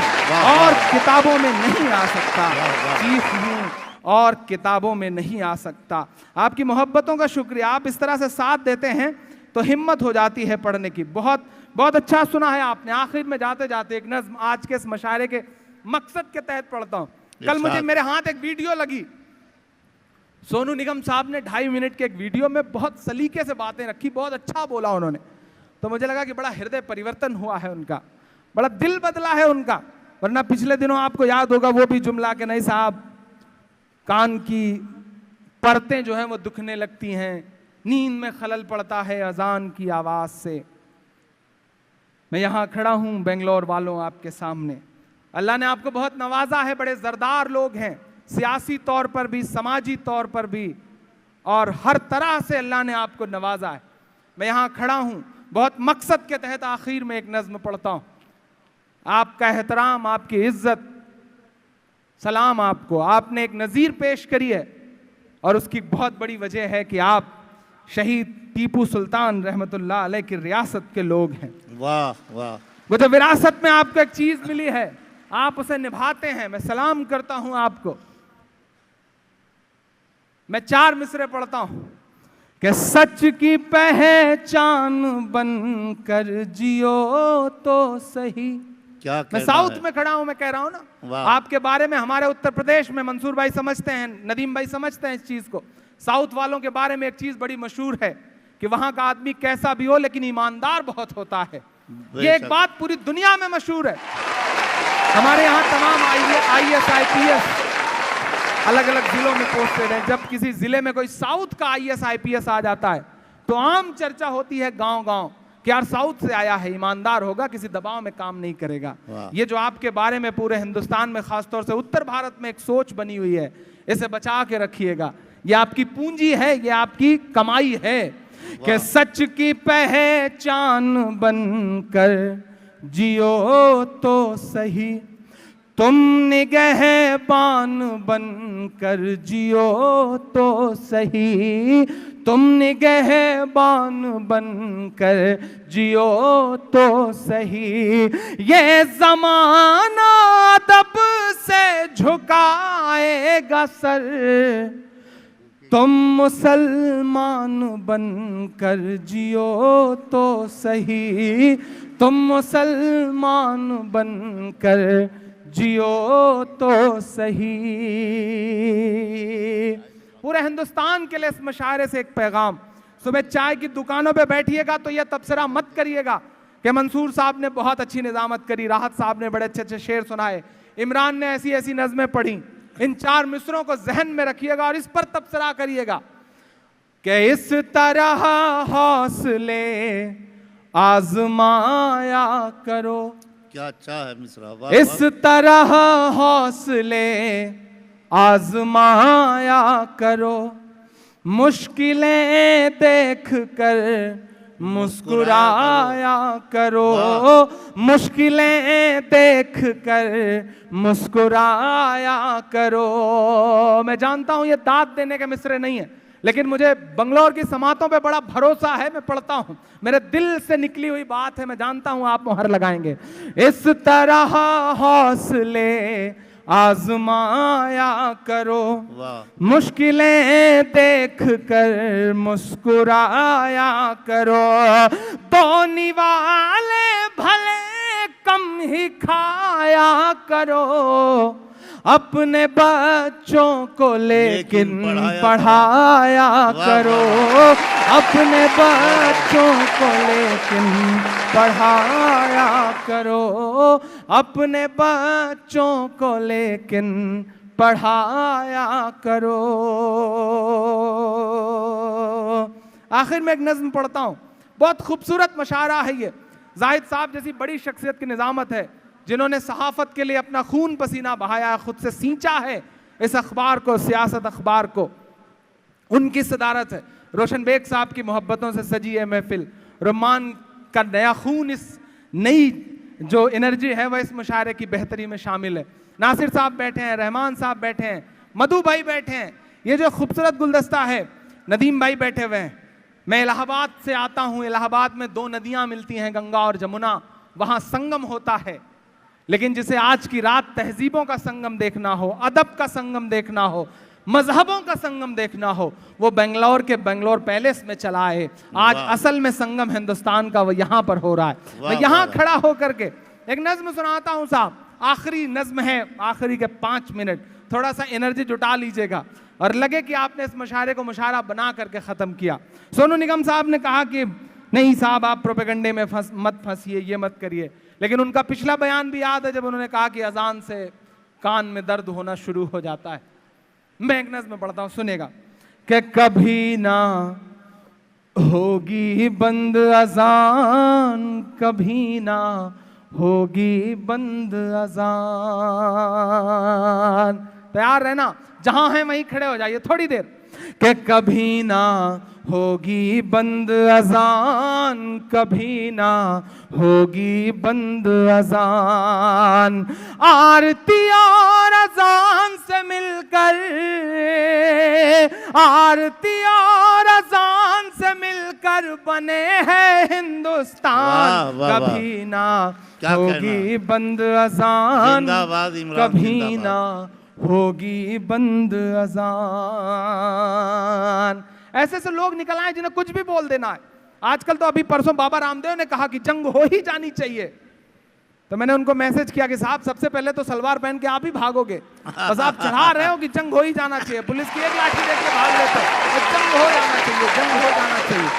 और किताबों में नहीं आ सकता, चीख हूं और किताबों में नहीं आ सकता। आपकी मोहब्बतों का शुक्रिया, आप इस तरह से साथ देते हैं तो हिम्मत हो जाती है पढ़ने की। बहुत बहुत अच्छा सुना है आपने। आखिर में जाते जाते एक नज़्म आज के इस मशायरे के मकसद के तहत पढ़ता हूँ। कल मुझे मेरे हाथ एक वीडियो लगी, सोनू निगम साहब ने 2.5 मिनट के एक वीडियो में बहुत सलीके से बातें रखी, बहुत अच्छा बोला उन्होंने। तो मुझे लगा कि बड़ा हृदय परिवर्तन हुआ है उनका, बड़ा दिल बदला है उनका। वरना पिछले दिनों आपको याद होगा वो भी जुमला कि नहीं साहब, कान की परतें जो हैं वो दुखने लगती हैं, नींद में खलल पड़ता है अजान की आवाज़ से। मैं यहाँ खड़ा हूँ बेंगलोर वालों आपके सामने, अल्लाह ने आपको बहुत नवाजा है, बड़े ज़रदार लोग हैं, सियासी तौर पर भी, समाजी तौर पर भी, और हर तरह से अल्लाह ने आपको नवाजा है। मैं यहाँ खड़ा हूँ बहुत मकसद के तहत आखिर में एक नज़्म पढ़ता हूँ। आपका एहतराम, आपकी इज्जत, सलाम आपको। आपने एक नज़ीर पेश करी है और उसकी बहुत बड़ी वजह है कि आप शहीद टीपू सुल्तान रहमतुल्लाह अलैह की रियासत के लोग हैं। वाह वाह। वो जो विरासत में आपको एक चीज मिली है आप उसे निभाते हैं। मैं सलाम करता हूं आपको। मैं 4 मिसरे पढ़ता हूं कि सच की पहचान बनकर जियो तो सही। क्या मैं साउथ में खड़ा हूं, मैं कह रहा हूं ना आपके बारे में। हमारे उत्तर प्रदेश में मंसूर भाई समझते हैं, नदीम भाई समझते हैं इस चीज को। साउथ वालों के बारे में एक चीज बड़ी मशहूर है कि वहां का आदमी कैसा भी हो लेकिन ईमानदार बहुत होता है। ये एक बात पूरी दुनिया में मशहूर है। हमारे यहाँ तमाम IAS IPS अलग अलग जिलों में पोस्टेड है। जब किसी जिले में कोई साउथ का IAS IPS आ जाता है तो आम चर्चा होती है गांव गांव कि यार साउथ से आया है, ईमानदार होगा, किसी दबाव में काम नहीं करेगा। ये जो आपके बारे में पूरे हिंदुस्तान में, खासतौर से उत्तर भारत में एक सोच बनी हुई है, इसे बचा के रखिएगा। ये आपकी पूंजी है, ये आपकी कमाई है कि सच की पहचान बनकर जियो तो सही, तुम निगहबान बनकर जियो तो सही, तुम निगहबान बनकर जियो तो सही। ये ज़माना अदब से झुकाएगा सर, तुम मुसलमान बनकर जियो तो सही, तुम मुसलमान बनकर जियो तो सही। पूरे हिंदुस्तान के लिए इस मुशायरे से एक पैगाम। सुबह चाय की दुकानों पे बैठिएगा तो यह तबसरा मत करिएगा कि मंसूर साहब ने बहुत अच्छी निजामत करी, राहत साहब ने बड़े अच्छे अच्छे शेर सुनाए, इमरान ने ऐसी ऐसी नज़में पढ़ी। इन 4 मिसरों को जहन में रखिएगा और इस पर तबसरा करिएगा कि इस तरह हौसले आजमाया करो, क्या अच्छा है मिश्रा, वाह इस तरह हौसले आजमाया करो, मुश्किलें देख कर मुस्कुराया करो, मुश्किलें देख कर मुस्कुराया करो। मैं जानता हूं ये दाद देने के मिसरे नहीं है, लेकिन मुझे बंगलौर की समातों पे बड़ा भरोसा है, मैं पढ़ता हूं, मेरे दिल से निकली हुई बात है, मैं जानता हूं आप मुहर लगाएंगे। इस तरह हौसले आजमाया करो, मुश्किलें देख कर मुस्कुराया करो, दोनी वाले भले कम ही खाया करो, अपने बच्चों को लेकिन पढ़ाया करो, अपने बच्चों को लेकिन पढ़ाया करो, अपने बच्चों को लेकिन पढ़ाया करो। आखिर में एक नज्म पढ़ता हूं, बहुत खूबसूरत मशारा है ये। जाहिद साहब जैसी बड़ी शख्सियत की निजामत है, जिन्होंने सहाफत के लिए अपना खून पसीना बहाया, खुद से सींचा है इस अखबार को, सियासत अखबार को, उनकी सदारत है। रोशन बेग साहब की मोहब्बतों से सजी है महफिल, रुमान का नया खून, इस नई जो एनर्जी है वह इस मुशायरे की बेहतरी में शामिल है। नासिर साहब बैठे हैं, रहमान साहब बैठे हैं, मधु भाई बैठे हैं, ये जो खूबसूरत गुलदस्ता है, नदीम भाई बैठे हुए हैं। मैं इलाहाबाद से आता हूँ, इलाहाबाद में 2 नदियाँ मिलती हैं, गंगा और जमुना, वहाँ संगम होता है। लेकिन जिसे आज की रात तहजीबों का संगम देखना हो, अदब का संगम देखना हो, मजहबों का संगम देखना हो, वो बेंगलोर के बेंगलोर पैलेस में चला है। आज असल में संगम हिंदुस्तान का वो यहाँ पर हो रहा है। मैं यहाँ खड़ा होकर के एक नज्म सुनाता हूँ साहब, आखिरी नज्म है, आखिरी के 5 मिनट, थोड़ा सा एनर्जी जुटा लीजिएगा और लगे कि आपने इस मुशायरे को मुशायरा बना करके ख़त्म किया। सोनू निगम साहब ने कहा कि नहीं साहब आप प्रोपेगेंडे में मत फंसिए, ये मत करिए, लेकिन उनका पिछला बयान भी याद है जब उन्होंने कहा कि अजान से कान में दर्द होना शुरू हो जाता है। मैं एक नज़्म में पढ़ता हूँ, सुनेगा कि कभी ना होगी बंद अजान, कभी ना होगी बंद अजान। तैयार रहना, जहां हैं वहीं खड़े हो जाइए थोड़ी देर। कि कभी ना होगी बंद अजान, कभी ना होगी बंद अजान, आरती और अजान से मिलकर, आरती और अजान से मिलकर बने हैं हिंदुस्तान। कभी ना होगी बंद अजान, कभी ना होगी बंद अजान। ऐसे ऐसे लोग निकल आए जिन्हें कुछ भी बोल देना है। आजकल तो अभी परसों बाबा रामदेव ने कहा कि जंग हो ही जानी चाहिए, तो मैंने उनको मैसेज किया कि साहब सबसे पहले तो सलवार पहन के आप ही भागोगे, बस आप चढ़ा रहे हो कि जंग हो ही जाना चाहिए, पुलिस की एक लाठी देख के भाग लेते हो, जंग हो जाना चाहिए, जंग हो जाना चाहिए।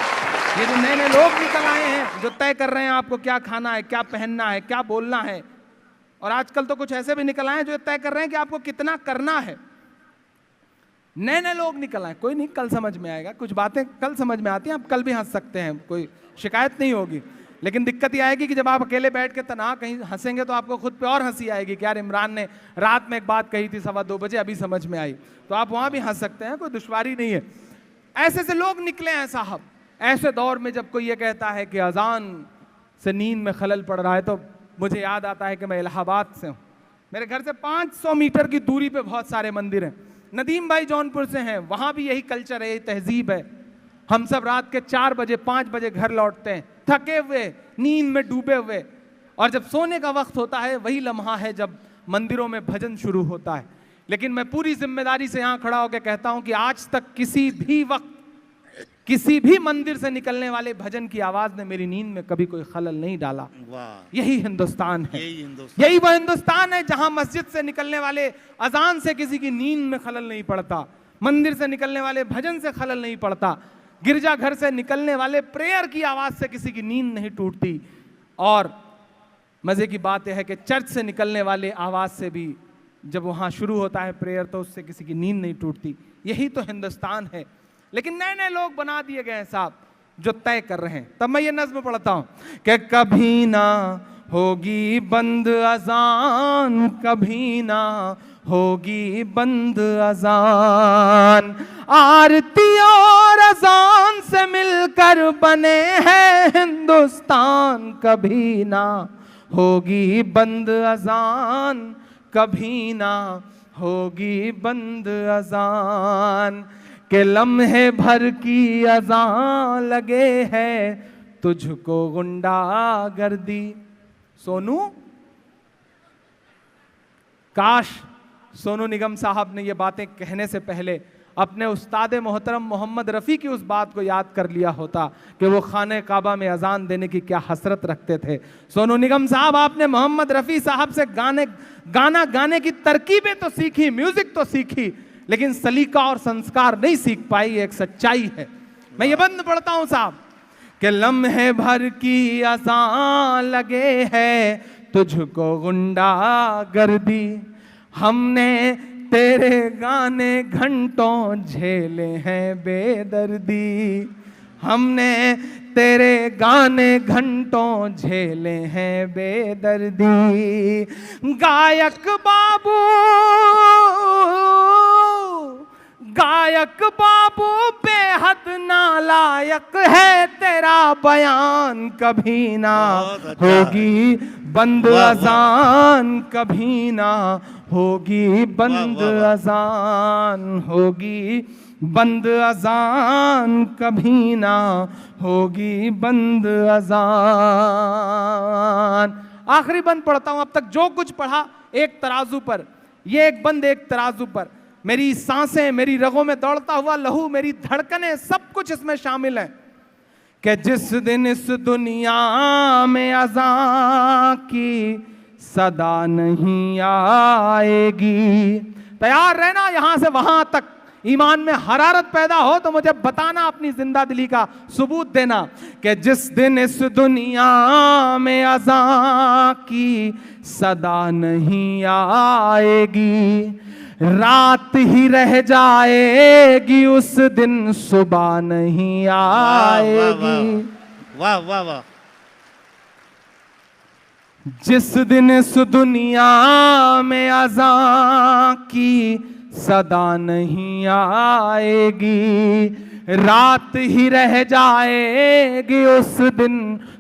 ये जो नए नए लोग निकल आए हैं जो तय कर रहे हैं आपको क्या खाना है, क्या पहनना है, क्या बोलना है, और आजकल तो कुछ ऐसे भी निकल आए हैं जो तय कर रहे हैं कि आपको कितना करना है। नए नए लोग निकल आए, कोई नहीं, कल समझ में आएगा, कुछ बातें कल समझ में आती हैं, आप कल भी हंस सकते हैं, कोई शिकायत नहीं होगी। लेकिन दिक्कत ये आएगी कि जब आप अकेले बैठ के तना कहीं हंसेंगे तो आपको खुद पे और हंसी आएगी कि यार इमरान ने रात में एक बात कही थी 2:15 बजे, अभी समझ में आई, तो आप वहाँ भी हंस सकते हैं, कोई दुश्वारी नहीं है। ऐसे ऐसे लोग निकले हैं साहब। ऐसे दौर में जब कोई ये कहता है कि अजान से नींद में खलल पड़ रहा है, तो मुझे याद आता है कि मैं इलाहाबाद से हूँ, मेरे घर से 500 मीटर की दूरी पे बहुत सारे मंदिर हैं। नदीम भाई जौनपुर से हैं, वहाँ भी यही कल्चर है, यही तहजीब है। हम सब रात के 4 बजे 5 बजे घर लौटते हैं, थके हुए, नींद में डूबे हुए, और जब सोने का वक्त होता है वही लम्हा है जब मंदिरों में भजन शुरू होता है। लेकिन मैं पूरी जिम्मेदारी से यहाँ खड़ा होकर कहता हूँ कि आज तक किसी भी वक्त किसी भी मंदिर से निकलने वाले भजन की आवाज ने मेरी नींद में कभी कोई खलल नहीं डाला। यही हिंदुस्तान है, यही वह हिंदुस्तान है जहां मस्जिद से निकलने वाले अजान से किसी की नींद में खलल नहीं पड़ता, मंदिर से निकलने वाले भजन से खलल नहीं पड़ता, गिरजा घर से निकलने वाले प्रेयर की आवाज से किसी की नींद नहीं टूटती, और मजे की बात यह है कि चर्च से निकलने वाले आवाज से भी जब वहाँ शुरू होता है प्रेयर तो उससे किसी की नींद नहीं टूटती। यही तो हिंदुस्तान है। लेकिन नए नए लोग बना दिए गए हैं साहब जो तय कर रहे हैं। तब मैं ये नज्म पढ़ता हूँ कि कभी ना होगी बंद अजान, कभी ना होगी बंद अजान, आरती और अजान से मिलकर बने हैं हिंदुस्तान, कभी ना होगी बंद अजान, कभी ना होगी बंद अजान, के लम्हे भर की अजान लगे है तुझको गुंडागर्दी। सोनू, काश सोनू निगम साहब ने ये बातें कहने से पहले अपने उस्ताद मोहतरम मोहम्मद रफ़ी की उस बात को याद कर लिया होता कि वो खाने काबा में अजान देने की क्या हसरत रखते थे। सोनू निगम साहब, आपने मोहम्मद रफ़ी साहब से गाना गाने की तरकीबें तो सीखी, म्यूजिक तो सीखी, लेकिन सलीका और संस्कार नहीं सीख पाई। एक सच्चाई है। मैं ये बंद पढ़ता हूं साहब कि लम्हे भर की अज़ान लगे है तुझको गुंडागर्दी, हमने तेरे गाने घंटों झेले हैं बेदर्दी, हमने तेरे गाने घंटों झेले हैं बेदर्दी, गायक बाबू, गायक बाबू बेहद नालायक है तेरा बयान, कभी ना होगी बंद अजान, कभी ना होगी बंद अजान, होगी बंद अजान, कभी ना होगी बंद अजान। आखिरी बंद पढ़ता हूं। अब तक जो कुछ पढ़ा एक तराजू पर, ये एक बंद एक तराजू पर, मेरी सांसें, मेरी रगों में दौड़ता हुआ लहू, मेरी धड़कनें, सब कुछ इसमें शामिल है कि जिस दिन इस दुनिया में अज़ां की सदा नहीं आएगी। तैयार रहना यहां से वहां तक। ईमान में हरारत पैदा हो तो मुझे बताना, अपनी जिंदा दिली का सबूत देना कि जिस दिन इस दुनिया में अज़ां की सदा नहीं आएगी, रात ही रह जाएगी उस दिन सुबह नहीं आएगी। वाह वाह वाह। जिस दिन इस दुनिया में अज़ां की सदा नहीं आएगी, रात ही रह जाएगी उस दिन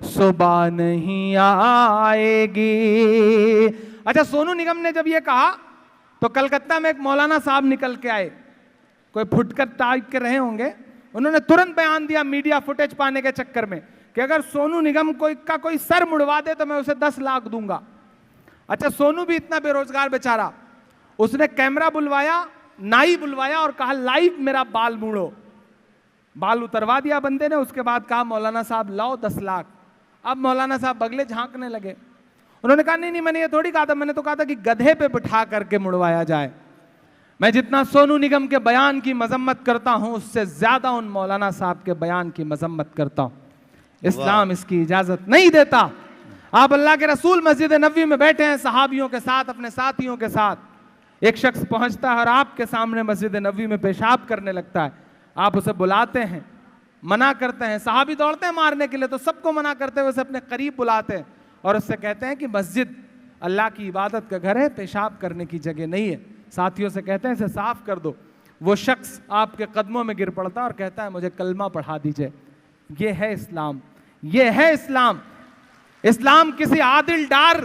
सुबह नहीं आएगी। अच्छा, सोनू निगम ने जब ये कहा तो कलकत्ता में एक मौलाना साहब निकल के आए, कोई फुटकर टाइप के रहे होंगे, उन्होंने तुरंत बयान दिया मीडिया फुटेज पाने के चक्कर में कि अगर सोनू निगम कोई सर मुड़वा दे तो मैं उसे 10 लाख दूंगा। अच्छा, सोनू भी इतना बेरोजगार बेचारा, उसने कैमरा बुलवाया, नाई बुलवाया और कहा लाइव मेरा बाल मूड़ो। बाल उतरवा दिया बंदे ने। उसके बाद कहा मौलाना साहब लाओ 10 लाख। अब मौलाना साहब बगले झांकने लगे। उन्होंने कहा नहीं, मैंने ये थोड़ी कहा था, मैंने तो कहा था कि गधे पे बिठा करके मुड़वाया जाए। मैं जितना सोनू निगम के बयान की मजम्मत करता हूं उससे ज्यादा उन मौलाना साहब के बयान की मजम्मत करता हूं। इस्लाम इसकी इजाजत नहीं देता। आप अल्लाह के रसूल मस्जिद नबवी में बैठे हैं सहाबियों के साथ, अपने साथियों के साथ, एक शख्स पहुंचता है और आपके सामने मस्जिद नबवी में पेशाब करने लगता है। आप उसे बुलाते हैं, मना करते हैं, सहाबी दौड़ते हैं मारने के लिए, तो सबको मना करते हुए उसे अपने करीब बुलाते हैं और उससे कहते हैं कि मस्जिद अल्लाह की इबादत का घर है, पेशाब करने की जगह नहीं है। साथियों से कहते हैं इसे साफ कर दो। वो शख्स आपके कदमों में गिर पड़ता है और कहता है मुझे कलमा पढ़ा दीजिए। ये है इस्लाम, ये है इस्लाम। इस्लाम किसी आदिल डार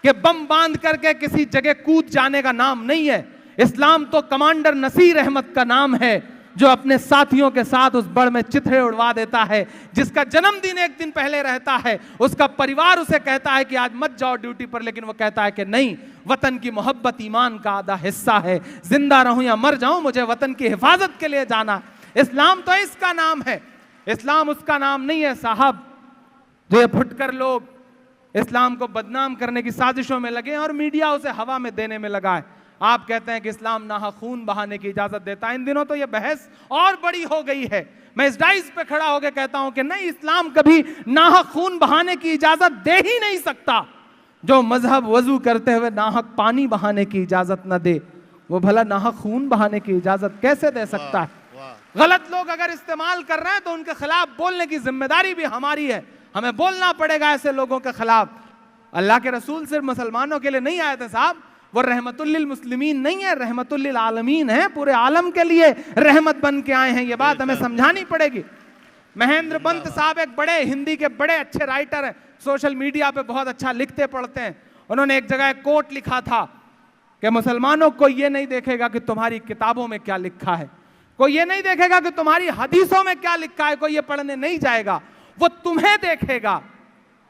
के बम बांध करके किसी जगह कूद जाने का नाम नहीं है। इस्लाम तो कमांडर नसीर अहमद का नाम है जो अपने साथियों के साथ उस बड़ में चिथड़े उड़वा देता है। जिसका जन्मदिन एक दिन पहले रहता है, उसका परिवार उसे कहता है कि आज मत जाओ ड्यूटी पर, लेकिन वो कहता है कि नहीं, वतन की मोहब्बत ईमान का आधा हिस्सा है, जिंदा रहूं या मर जाऊं मुझे वतन की हिफाजत के लिए जाना। इस्लाम तो इसका नाम है, इस्लाम उसका नाम नहीं है साहब। जो ये फुटकर लोग इस्लाम को बदनाम करने की साजिशों में लगे और मीडिया उसे हवा में देने में लगा है। आप कहते हैं कि इस्लाम नाहा खून बहाने की इजाजत देता है। इन दिनों तो यह बहस और बड़ी हो गई है। मैं इस डाइस पे खड़ा होकर कहता हूं कि नहीं, इस्लाम कभी नाहा खून बहाने की इजाजत दे ही नहीं सकता। जो मजहब वजू करते हुए नाहक पानी बहाने की इजाजत न दे, वो भला नाहक खून बहाने की इजाजत कैसे दे सकता है? गलत लोग अगर इस्तेमाल कर रहे हैं तो उनके खिलाफ बोलने की जिम्मेदारी भी हमारी है। हमें बोलना पड़ेगा ऐसे लोगों के खिलाफ। अल्लाह के रसूल सिर्फ मुसलमानों के लिए नहीं आए थे साहब, वो रहमतुल लिल मुस्लिमीन नहीं है, रहमतुल लिल आलमीन है, पूरे आलम के लिए रहमत बन के आए हैं। ये बात हमें समझानी पड़ेगी। महेंद्र पंत साहब एक बड़े हिंदी के बड़े अच्छे राइटर हैं, सोशल मीडिया पे बहुत अच्छा लिखते पढ़ते हैं। उन्होंने एक जगह एक कोट लिखा था कि मुसलमानों को ये नहीं देखेगा कि तुम्हारी किताबों में क्या लिखा है, कोई ये नहीं देखेगा कि तुम्हारी हदीसों में क्या लिखा है, कोई ये पढ़ने नहीं जाएगा, वो तुम्हें देखेगा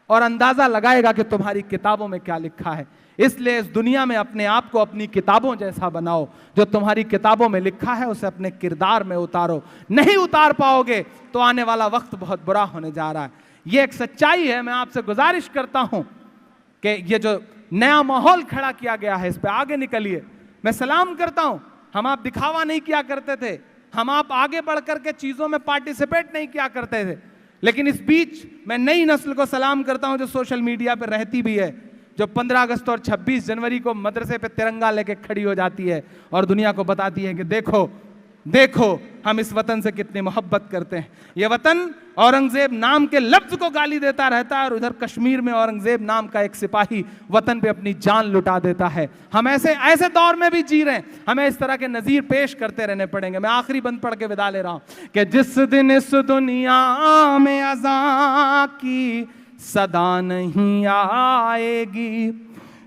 और अंदाजा लगाएगा कि तुम्हारी किताबों में क्या लिखा है। इसलिए इस दुनिया में अपने आप को अपनी किताबों जैसा बनाओ। जो तुम्हारी किताबों में लिखा है उसे अपने किरदार में उतारो। नहीं उतार पाओगे तो आने वाला वक्त बहुत बुरा होने जा रहा है। ये एक सच्चाई है। मैं आपसे गुजारिश करता हूं कि ये जो नया माहौल खड़ा किया गया है इस पे आगे निकलिए। मैं सलाम करता हूं। हम आप दिखावा नहीं किया करते थे, हम आप आगे बढ़ करके चीजों में पार्टिसिपेट नहीं किया करते थे, लेकिन इस बीच मैं नई नस्ल को सलाम करता हूं जो सोशल मीडिया पर रहती भी है, जो 15 अगस्त और 26 जनवरी को मदरसे पे तिरंगा लेके खड़ी हो जाती है और दुनिया को बताती है कि देखो देखो हम इस वतन से कितनी मोहब्बत करते हैं। ये वतन औरंगजेब नाम के लफ्ज को गाली देता रहता है और उधर कश्मीर में औरंगजेब नाम का एक सिपाही वतन पे अपनी जान लुटा देता है। हम ऐसे दौर में भी जी रहे हैं, हमें इस तरह के नजीर पेश करते रहने पड़ेंगे। मैं आखिरी बंद पढ़ के विदा ले रहा हूं कि जिस दिन इस दुनिया में अज़ां की सदा नहीं आएगी,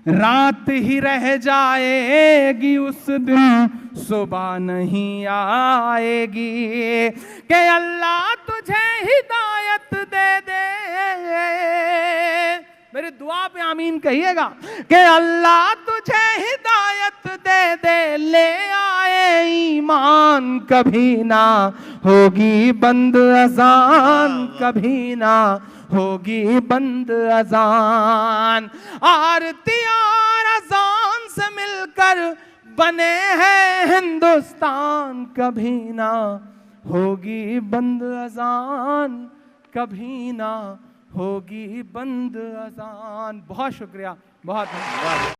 रात ही रह जाएगी उस दिन सुबह नहीं आएगी, कि अल्लाह तुझे हिदायत दे दे। मेरी दुआ पे आमीन कहिएगा कि अल्लाह तुझे हिदायत दे दे, ले आए ईमान कभी ना होगी बंद अज़ान, कभी ना होगी बंद अज़ान। आरती और अज़ान से मिलकर बने हैं हिंदुस्तान, कभी ना होगी बंद अज़ान, कभी ना होगी बंद अज़ान। बहुत शुक्रिया, बहुत